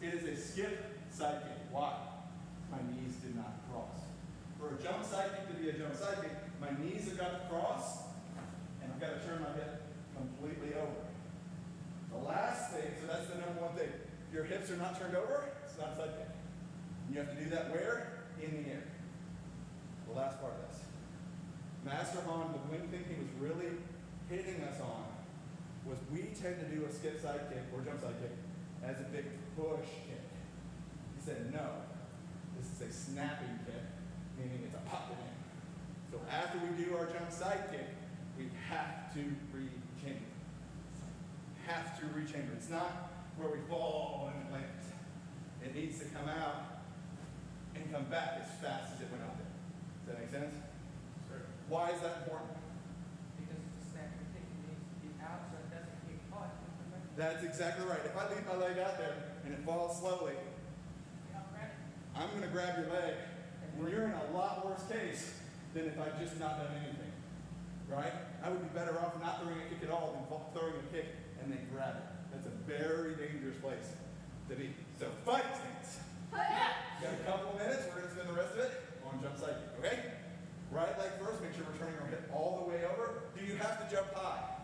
it is a skip side kick. Why? My knees did not cross. For a jump side kick to be a jump side kick, my knees have got to cross, and I've got to turn my hip completely over. The last thing, so that's the number one thing. If your hips are not turned over, it's not a side kick. You have to do that where? In the air. The last part of this. Master Han, the one thing he was really hitting us on was we tend to do a skip side kick or jump side kick as a big push kick. He said, no, this is a snapping kick, meaning it's a pop it in. So after we do our jump side kick, we have to rechamber. Have to rechamber. It's not where we fall and land. It needs to come out and come back as fast as it went out there. Does that make sense? Sure. Why is that important? Because it's a snapping kick, it needs to be out so it doesn't get caught. That's exactly right. If I leave my leg out there and it falls slowly, I'm going to grab your leg, and you're in a lot worse case than if I've just not done anything. Right? I would be better off not throwing a kick at all than throwing a kick and then grab it. That's a very dangerous place to be. So fight stance. Got a couple of minutes. We're going to spend the rest of it on jump side kick. Okay? Right leg first. Make sure we're turning our hip all the way over. Do you have to jump high?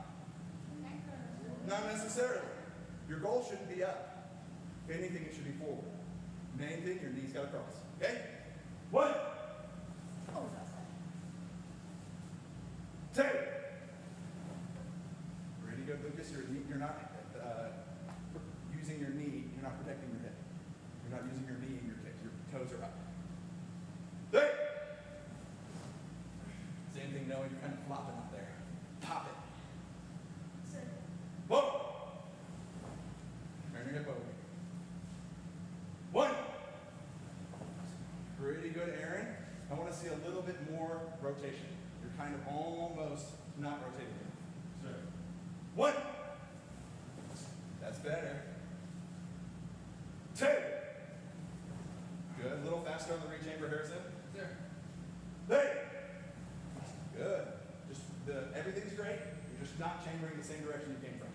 Not necessarily. Your goal shouldn't be up. If anything, it should be forward. Main thing, your knees got to cross. Okay? 1, 2. Ready to go. Lucas, you're not using your knee, you're not protecting your hip. You're not using your knee in your kick. Your toes are up. Hey! Same thing, Noah, you're kind of flopping up there. Pop it. Whoa! Turn your hip over. One. Pretty good, Aaron. I want to see a little bit more rotation. You're kind of almost not rotating. Sir. One. That's better. Two. Good. A little faster on the rechamber, Harrison. Sir. Three. Good. Just everything's great. You're just not chambering the same direction you came from.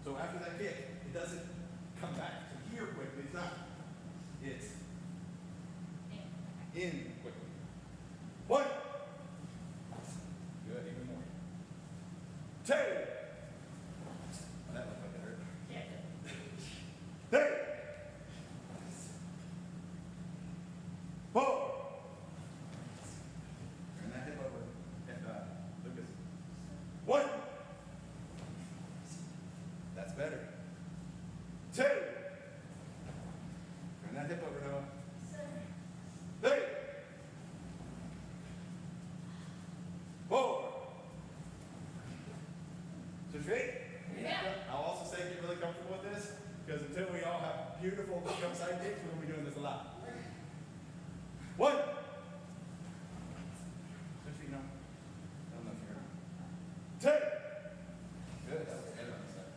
So after that kick, it doesn't come back to here quickly. It's not. It's in quickly. One. Good. Even more. Two. Oh, that looked like it hurt. Three. Four. Turn that hip over. Lucas. One. That's better. Two. Turn that hip over, Noah. Three. Four. Switch feet. Yeah. I'll also say get really comfortable with this, because until we all have beautiful jump side kicks, we're going to be doing this a lot. One. Switch feet now. I don't know if you're around. Two. Good. That was good on this side.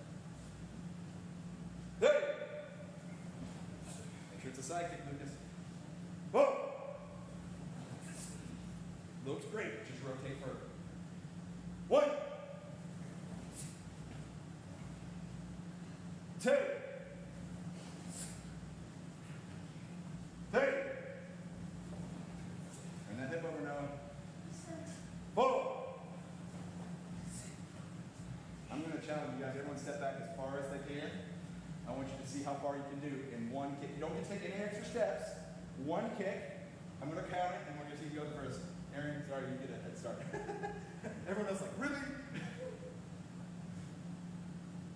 Three. Make sure it's a side kick, Lucas. Four. Looks great. Just rotate further. One. Two. Three. And that hip over now. Four. I'm going to challenge you guys. Everyone step back as far as they can. I want you to see how far you can do in one kick. You don't get to take any extra steps. One kick. I'm going to count it, and we're going to see who goes first. Aaron, sorry, you get a head start. Everyone else like, really?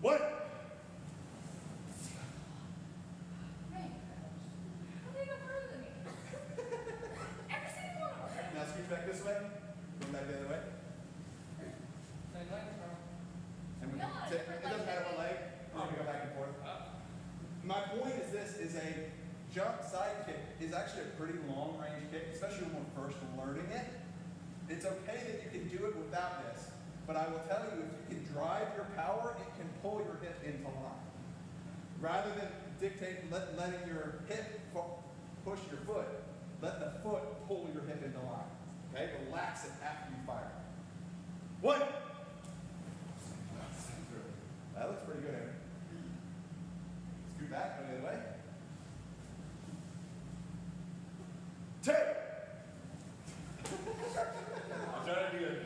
One. How do they go further than me? Every single one of them. Now scooch back this way. Go back the other way. Same leg, bro. And we No, it different doesn't leg. matter what leg. We're going to go back and forth. My point is this is a jump side kick is actually a pretty long range kick, especially when we're first learning it. It's okay that you can do it without this, but I will tell you, if you can drive your power, it can pull your hip into line. Rather than dictate letting your hip push your foot, let the foot pull your hip into line. Okay? Relax it after you fire. One. That looks pretty good, Aaron. Scoot back, go the other way. Two. I'm trying to do it.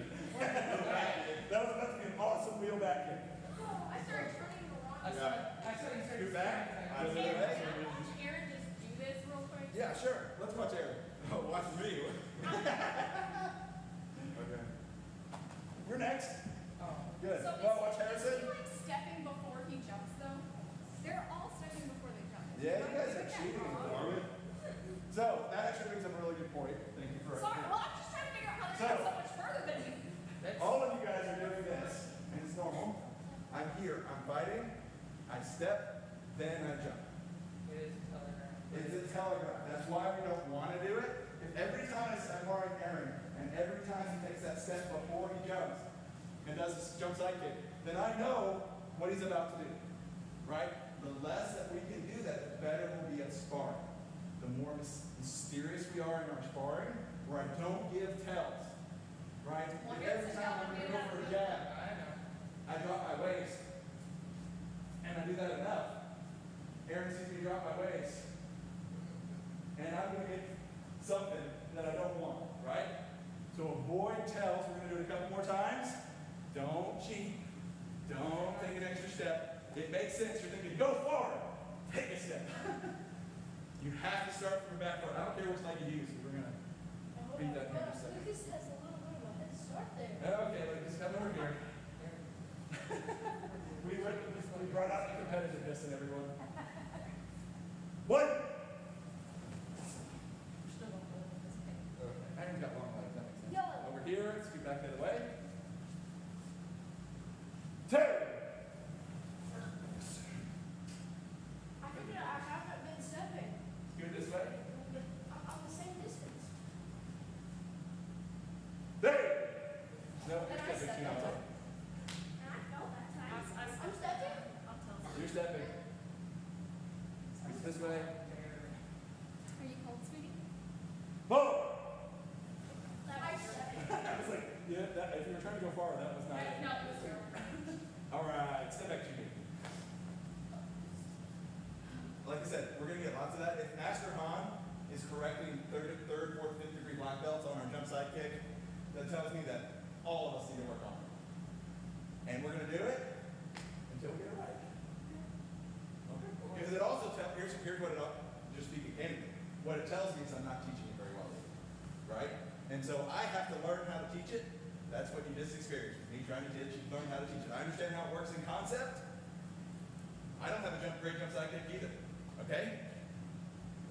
That was about to be an awesome wheel back kick. Oh, I started turning the wrong I way. saw you Scoot back. Can Out of the way. I watch Aaron just do this real quick? Yeah, sure. Let's watch Aaron. Oh, watch me. Okay. We're next. Oh. Good. So Well, watch is he Harrison. like stepping before he jumps though? They're all stepping before they jump. Yeah, you guys Am I are doing that cheating. wrong? Are we? So that actually brings up a really good point. Thank you for. Sorry, well, I'm just trying to figure out how to So- jump so much further than me. That's, All of you guys are doing this, and it's normal. I'm here. I'm fighting. I step, then I jump. it is a telegram. It's a telegraph. That's why we don't want to do it. If every time I'm borrowing Aaron, and every time he takes that step before he jumps and does a jump side kick, then I know what he's about to do. Right? The less that we can do that, the better we'll be at sparring. The more mysterious we are in our sparring, where I don't give tells. Right? Well, If here's every the time tell, I'm maybe going to go for a that's jab, I know. I drop my waist. And I do that enough. Aaron sees me drop my waist. And I'm going to get something that I don't want, right? So avoid tells. We're going to do it a couple more times. Don't cheat. Don't take an extra step. It makes sense. You're thinking, go forward. Take a step. You have to start from the back foot. I don't care which leg you use. We're going to beat that here in a second. Lucas has a little bit of a head start there. Okay, Lucas, come over here. We back the other way. 2. I figured I haven't been stepping. Good this way. I'm the same distance. 3. No, And I you're stepping stepped too that hard. time. And I felt that time. I'm I'm stepping. You're stepping. It's this way. Are you cold, sweetie? 4. I stepped. I was like, yeah, that, if you were trying to go far, that was not it. No, it was zero. All right, step back, Jimmy. Like I said, we're going to get lots of that. If Master Han is correcting third, fourth, fifth degree black belts on our jump side kick, that tells me that all of us need to work on it. And we're going to do it until we get it right. Okay. Because it also tells, here's what it, just speaking candidly, what it tells me is I'm not teaching it very well, right? And so I have to learn how to teach it. That's what you just experienced. Me trying to teach you, learn how to teach it. I understand how it works in concept. I don't have a great jump side kick either. Okay?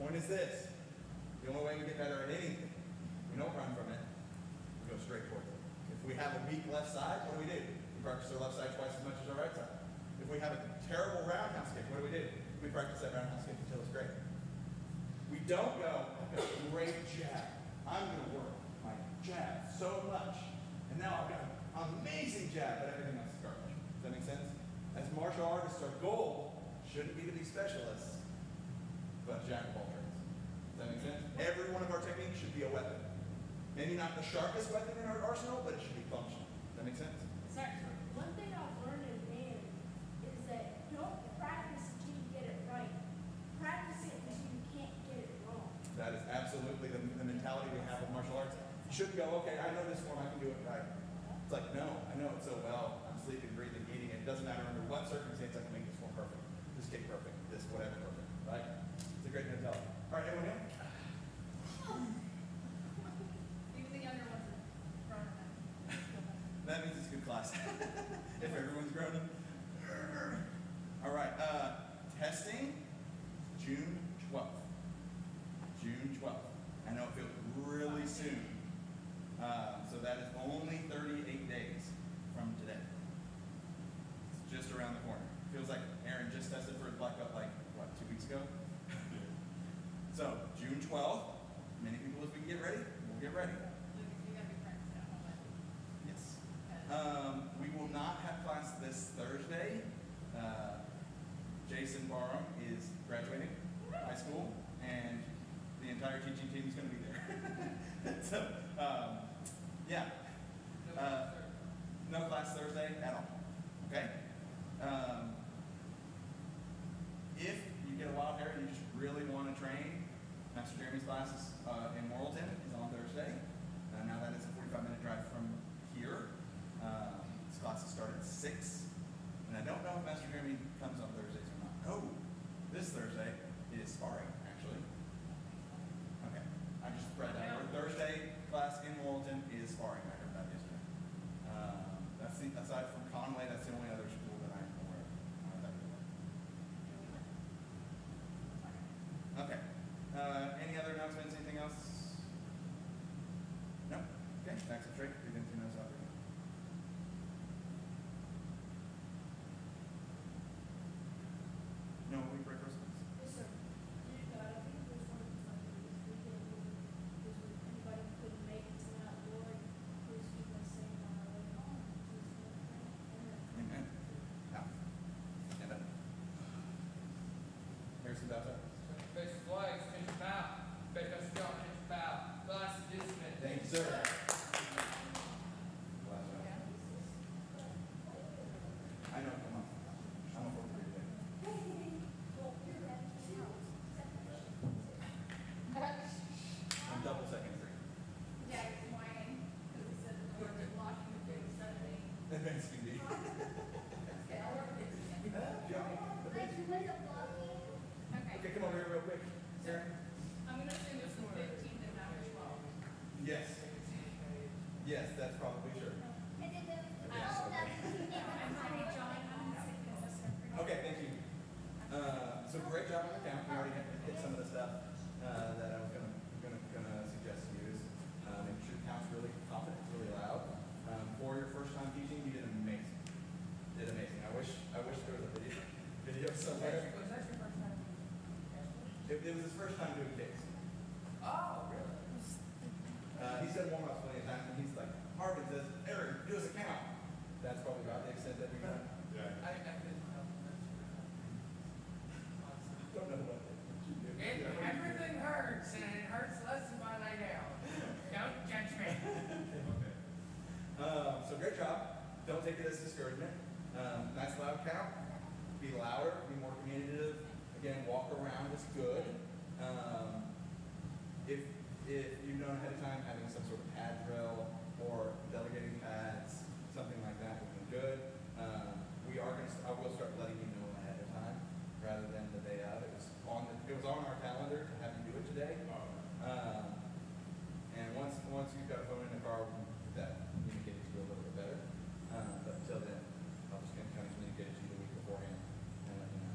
Point is this. The only way we get better at anything, we don't run from it. We go straight towards it. If we have a weak left side, what do? We practice our left side twice as much as our right side. If we have a terrible roundhouse kick, what do? We practice that roundhouse kick until it's great. We don't go, I've got a great jab. I'm going to work my jab so much. And now I've got an amazing jab, but everything else is garbage. Does that make sense? As martial artists, our goal shouldn't be to be specialists, but jack of all trades. Does that make sense? Every one of our techniques should be a weapon. Maybe not the sharpest weapon in our arsenal, but it should be functional. Does that make sense? Sorry. One thing I've learned in band is that don't practice until you get it right. Practice it until you can't get it wrong. That is absolutely the mentality we have with martial arts. You shouldn't go, okay, I know this form, I can do it right. It's like, no, I know it so well. I'm sleeping, breathing, eating. It doesn't matter under what circumstance I can make this form perfect. This kick perfect. This whatever perfect. Right? It's a great mentality. All right, anyone else? Even the younger ones are grown enough. That means it's a good class. If everyone's grown up. All right, testing, June 12th. June 12th. I know it feels really soon. So that is only 38 days from today. It's just around the corner. Feels like Aaron just tested for his black belt like, what, 2 weeks ago? So, June 12th, many people, as we can get ready, we'll get ready. You gotta be practicing at home. Yes. We will not have class this Thursday. Jason Barham is graduating high school, and the entire teaching team is going to be there. So, yeah. No class Thursday at all. Okay? If you get a wild hair and you just really want to train, Master Jeremy's classes in Morrilton is on Thursday. Now that is a 45-minute drive from here. His classes start at 6. And I don't know if Master Jeremy comes on Thursdays or not. Oh, this Thursday is sparring, actually. Okay. I just read that word. Thursday class in Morrilton is sparring. I heard that yesterday. That's the, aside from Conway, that's the only other school that I'm aware of. Okay. Any other announcements? Anything else? No? Okay. Back to straight. Breathe in 2 minutes out. No, we pray for us. Yes, sir. I think there's one of the this weekend. Because anybody who couldn't make it tonight, Lord, please keep us safe on our way home. Amen. Now, stand up. Here's some belt. Face the flags, change the bow. Face us strong, change the bow. Last dismissed. Thank you, sir. I know, come on. I'm a fourth grade today. I'm double second grade. Yeah, it's whining because it said the Lord was blocking the day Saturday. Advanced PD. Okay, come over here real quick. Sarah? I'm gonna assume it's the 15th and not the 12th. Yes. Yes, that's probably sure. Okay, thank you. So great job on the count. We already hit some of the stuff that I was gonna suggest to you is make sure the count's really confident, really loud. it was his first time doing kicks. Oh, really? He's done warm-ups plenty of times, and he's like, Marvin says, Aaron, do us a count. That's probably about the extent that we've done. Yeah. I couldn't help that. Don't know what you do. Everything hurts, and it hurts less than my lay down. Don't judge me. Okay. So great job. Don't take it as discouragement. Nice loud count. Be louder. Be more communicative. Again, walk around is good. If you've known ahead of time, having some sort of pad drill or delegating pads, something like that would be good. I will start letting you know ahead of time rather than the day of. It was on our calendar to have you do it today. And once you've got a phone in the car, we can get that communicated to you a little bit better. But until then, I'll just kind of communicate it to you the week beforehand and let you know.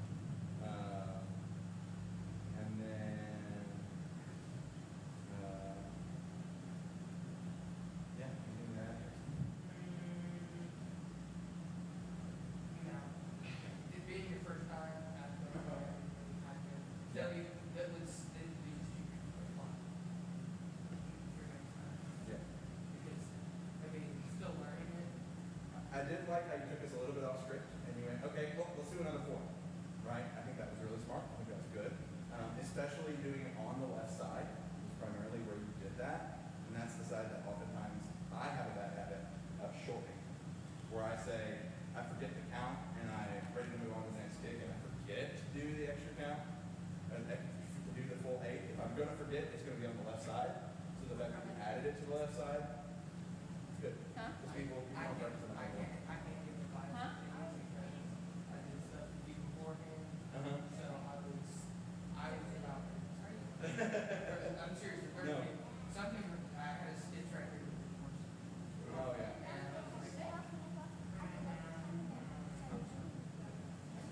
And then, yeah, anything to add? No. It being your first time, I don't know. Yeah. That was fun. For next time. Yeah. Because, I mean, still learning it. I did like how you took us a little bit off script and you went, okay, well, let's do another form, right? I think that was really smart. I think that was good. Especially doing it on the left side is primarily where you did that. And that's the side that oftentimes I have a bad habit of shortening, where I say, I forget to count and I'm ready to move on to the next kick and I forget to do the extra count, and to do the full 8. If I'm going to forget, it's going to be on the left side. So the fact that you added it to the left side, it's good. Huh? Because people I practice on the can't give advice. Huh? I did stuff beforehand. Uh-huh. So I was about I'm serious. No. Some people, I had a stitch right here. Oh, yeah.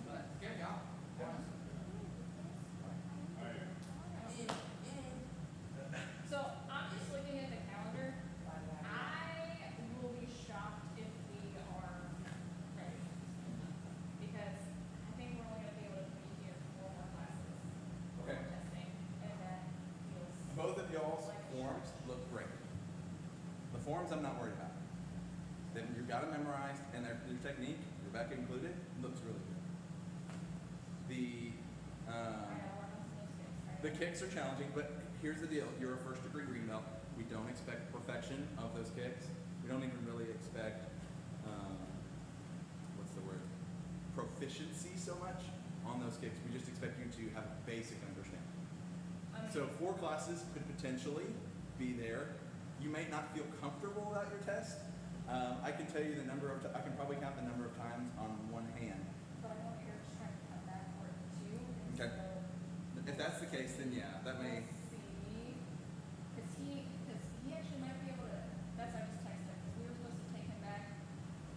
But good job. So I'm just looking at the calendar. I will be shocked if we are ready. Because I think we're only going to be able to be here for 4 more classes. Okay. For testing. And that feels Both of y'all's like forms look great. The forms I'm not worried about. Then you've got them memorized, and their technique, Rebecca included, looks really good. I know we're on those kicks, right? The kicks are challenging, but here's the deal. You're a first degree green belt. We don't expect perfection of those kicks. We don't even really expect, what's the word? Proficiency so much on those kicks. We just expect you to have a basic understanding. So 4 classes could potentially be there. You may not feel comfortable about your test. I can tell you the number of, I can probably count the number of times on one hand. But I know you're just trying to cut that for it too. Okay. If that's the case, then yeah, that may. Because he actually might be able to. That's why I just texted him. Because we were supposed to take him back.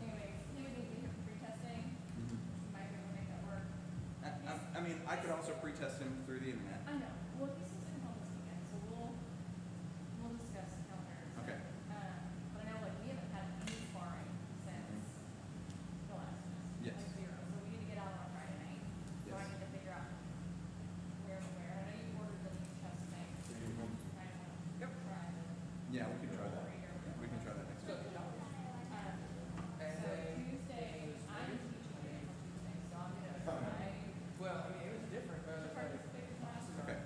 Anyways, he would need to be here for pre-testing. He might be able to make that work. I mean, I could also pre-test him through the internet. I know. Well, he's supposed to come home this weekend, so we'll discuss calendars. Okay. But I know like we haven't had any sparring since the last test. Yes. Like 0. So we need to get out on Friday night. So I Yes. need to figure out where to wear. I know you ordered the new chest thing. I want to try to. Yeah, we can try that. We can try that next week. So Tuesday, I'm teaching it on Tuesday, so I'm gonna try Well, I mean, it was different. to participate in classes. Okay.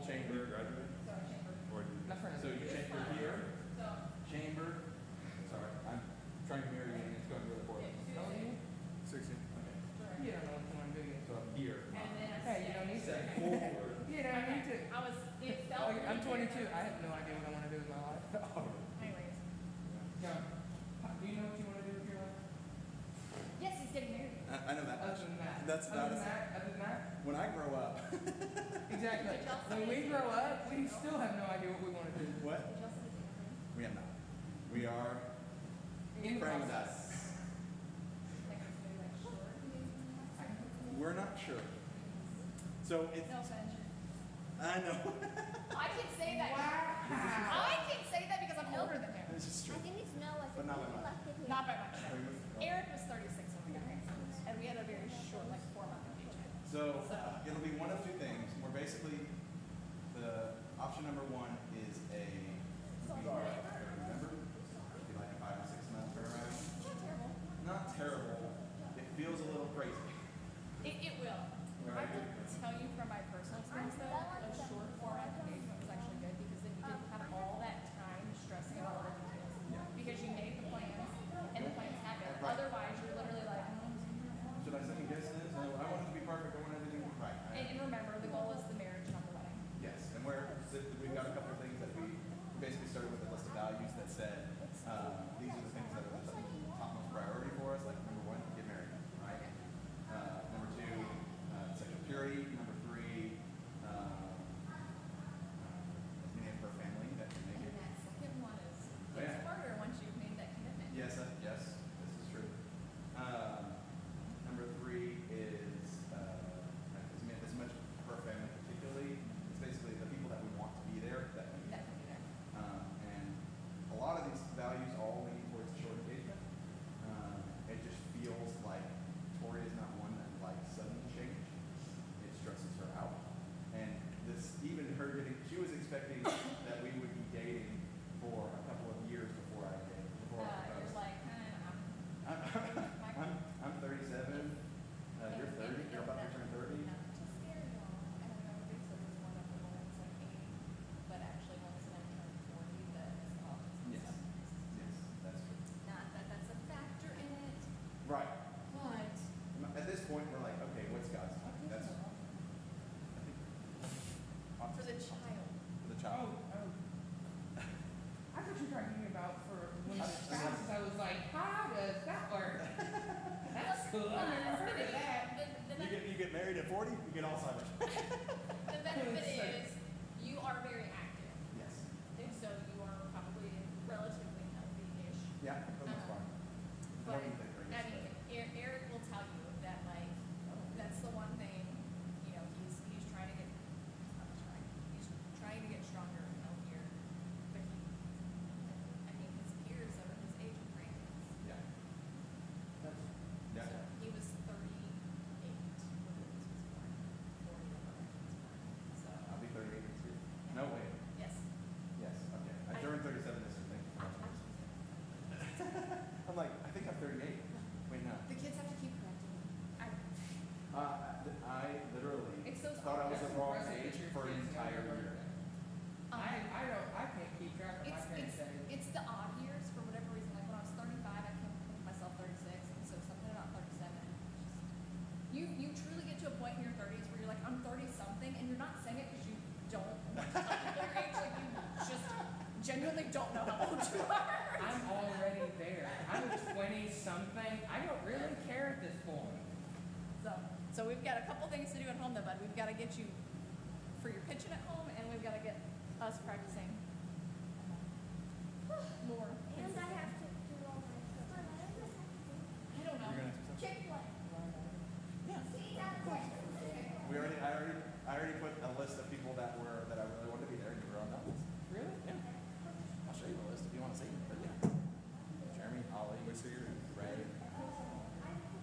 chamber. Graduate? So chamber. Or did My friend. So you chamber here, So chamber. Sorry, I'm trying to mirror you and it's going really poorly. How old are you? 16. Okay. You don't know what you want to do yet. So I'm here. and then I Hey, you don't need to. Forward. You don't need to. I was it felt Oh, really I'm 22. good. I have no idea what I want to do with my life. Anyways. John, do you know what you want to do with your life? Yes, he's getting married. I know that. Other than that. That's other about than it. that. Other than that. When I grow up. Exactly. When we grow up, we still have no idea what we want to do. What? Did y'all see the camera? We have not. We are In praying process. that. Like it's maybe like short. We're not sure. So it's. No offense. I know. I can say that. Wow. I can say that because I'm older than him. This is I true. think it's no. I But think not we by much. left it here. Not by much. Are you- Eric was 36 when we got married, and we had a very short, like 4-month engagement. So it'll be one of two things. We're basically the option number one is a remember? It'd be like a 5 or 6 month turnaround. Not terrible. Not terrible. It feels a little crazy. It will. I will tell you from my personal experience though, a short format engagement was actually good because then you didn't have all that time stressing about all the details. Yeah. Because you made the plans and the plans happen. Right. Otherwise, you're literally like, Should I second guess this? No, I want it to be perfect. I want everything to be right. and remember, the goal is the marriage, not the wedding. Yes, and we've got a couple of things that we basically started with a list of values that said these are the things that are the topmost priority for us. Like number one, get married, right? Number two, sexual purity. Number three, as many of her family that can make And it. that second one is Oh, yeah. it's harder once you've made that commitment. Yes, yes, this is true. Number three is as much her family particularly. It's basically the people that we want to be there that can be there. That can be there. And a lot of these values all lean towards a short engagement. It just feels like Tori is not one that likes sudden change. It stresses her out. And this, even her getting, she was expecting that we would be dating for a couple of years before I did. Before I You're proposed. like, I'm 37. You're 30. You're about to turn 30. Not to scare y'all. I don't know if they said this one of the ones like 80, but actually once I turned 40, that's all. Yes. Yes, that's true. Not that that's a factor in it, Right. but At this point, we're like, okay, what's God's time? That's for the child. for the Oh, child. oh. I thought you were talking about for one of the I- spouses. I was like, how does that work? That's cool. I never heard of that. You get married at 40, you get Alzheimer's. The benefit is you are very active, Yes. and so you are probably relatively healthy-ish. Yeah, for the most part. But More than the I greatest, mean, Eric will tell you that like that's the one thing. You know, he's trying to get he's trying to get stronger and healthier. But I mean, his peers are his age and range. Yeah. Yeah. So he was 38 when this was born. 40 when this was born. So I'll be 38 next year. No, wait. yes. Yes, okay. I turned 37 this year. Thank you so much. I'm like, I think I'm 38. Wait, no. The kids have to keep correcting me. I literally It's those thought I was the wrong Present age that your for an kids know entire your year. birthday. I can't keep track of my parents' age. It's the odd years for whatever reason. Like when I was 35, I came up with myself 36, and so something about 37. You truly get to a point in your 30s where you're like, I'm 30 something, and you're not saying it because you don't want to tell people your age. Like you just genuinely don't know how old you are. I'm already there. I'm 20 something. I don't really care at this point. So we've got a couple things to do at home though, bud. We've got to get you for your pitching at home, and we've got to get us practicing more. And I have to do all my stuff. I don't know. You're gonna have to- Chick-fil-A. Yeah. See, that's what. I already put a list of people that I really wanted to be there, and you were on that list. Really? Yeah. I'll show you the list if you want to see. But yeah. Jeremy, Ollie, Ray.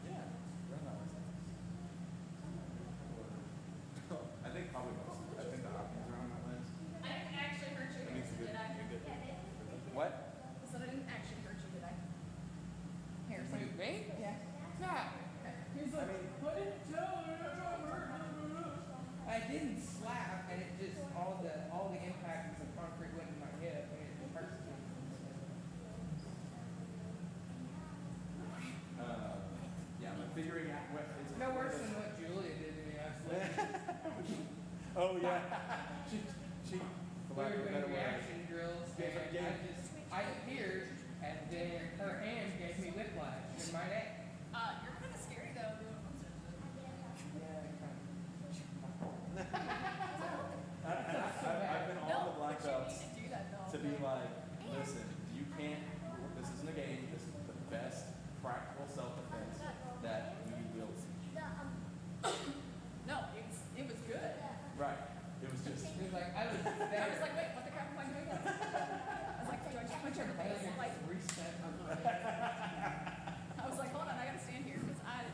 Yeah. You're on that list. I think probably most. I think the Hopkins are on that list. I didn't actually hurt you, That means you're did I? good. You're good. What? So I didn't actually hurt you, did I? Harrison. You me? Yeah. God. He's like, I didn't tell her. I didn't slap, and it just all the impact of the concrete went in my hip and it hurts me. Yeah, but figuring out what it's No worse than what Julia did to me, actually. Oh yeah. she We were doing reaction drills and I appeared and then her hand gave me whiplash in my neck. You're kind of scary though. I've been on the black but you belts need to do that though. to be like, listen, you can't, this isn't a game, this is the best practical self-defense that we will teach. No, it was good. Right. It was just, It was like, I was I was there. like, wait, what the crap am I doing? I was like, do I just punch her in the face? Like, Reset. I was like, hold on, I gotta stand here because I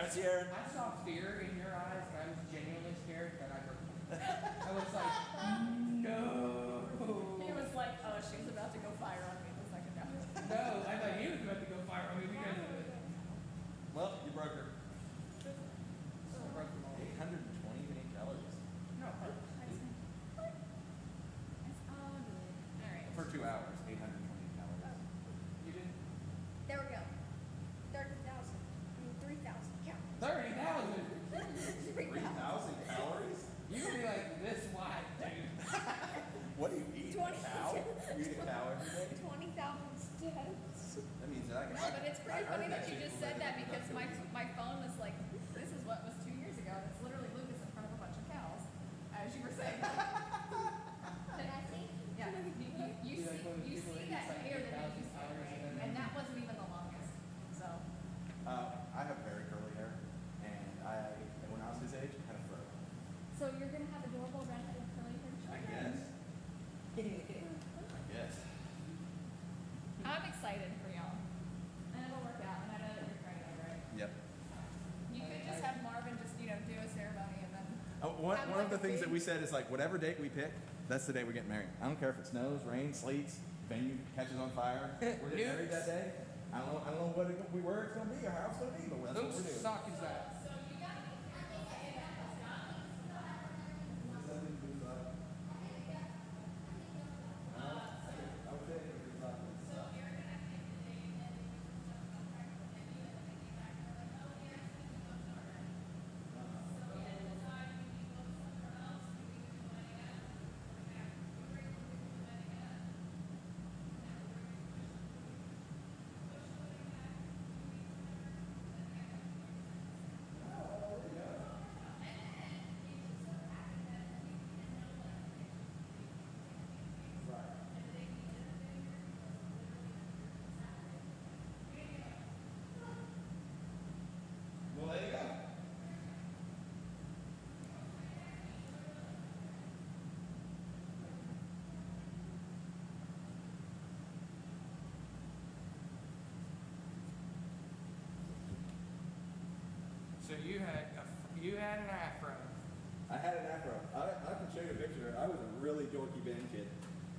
see Aaron. I saw fear in your eyes, and I was genuinely scared that I broke. I was like, no. He was like, oh, she was about to go fire on me the second after. No, I thought he was about to go fire on me because of it. Well, you broke her. I broke them all. 828 calories. No, Alright. For 2 hours, 828 calories. you didn't. There we go. 30,000. I mean, 3,000. Count. 30,000. 3,000 calories? You can be like this wide, dude. What do you eat? 20. A cow? You eat a cow every day? 20,000 steps. That means that I can. No, but it's pretty I heard funny that you shit just from said that Megan because Thee my phone was like, this is what was 2 years ago. And it's literally Lucas in front of a bunch of cows, as you were saying. Did I see? Yeah, you Be like one of the see people that that eats like hair that 8,000 you used to calories right? and then- And that wasn't even the longest. So, I have very curly hair, and when I was his age, I had a fro. So you're gonna have adorable redheaded curly haired I children? guess. I guess. I'm excited for y'all. And it'll work out. And I know that you're trying to right. Yep. You could just have Marvin just, do a ceremony and then. One Have of like the a things that big- we said is like, whatever date we pick, that's the day we're getting married. I don't care if it snows, rains, sleets, venue catches on fire. We're getting married that day. I don't know where it's going to be or how it's going to be, but that's what we're Whose doing. sock is that? Well, there you go. So you had an afro. I had an afro. I can show you a picture. I was a really dorky band kid.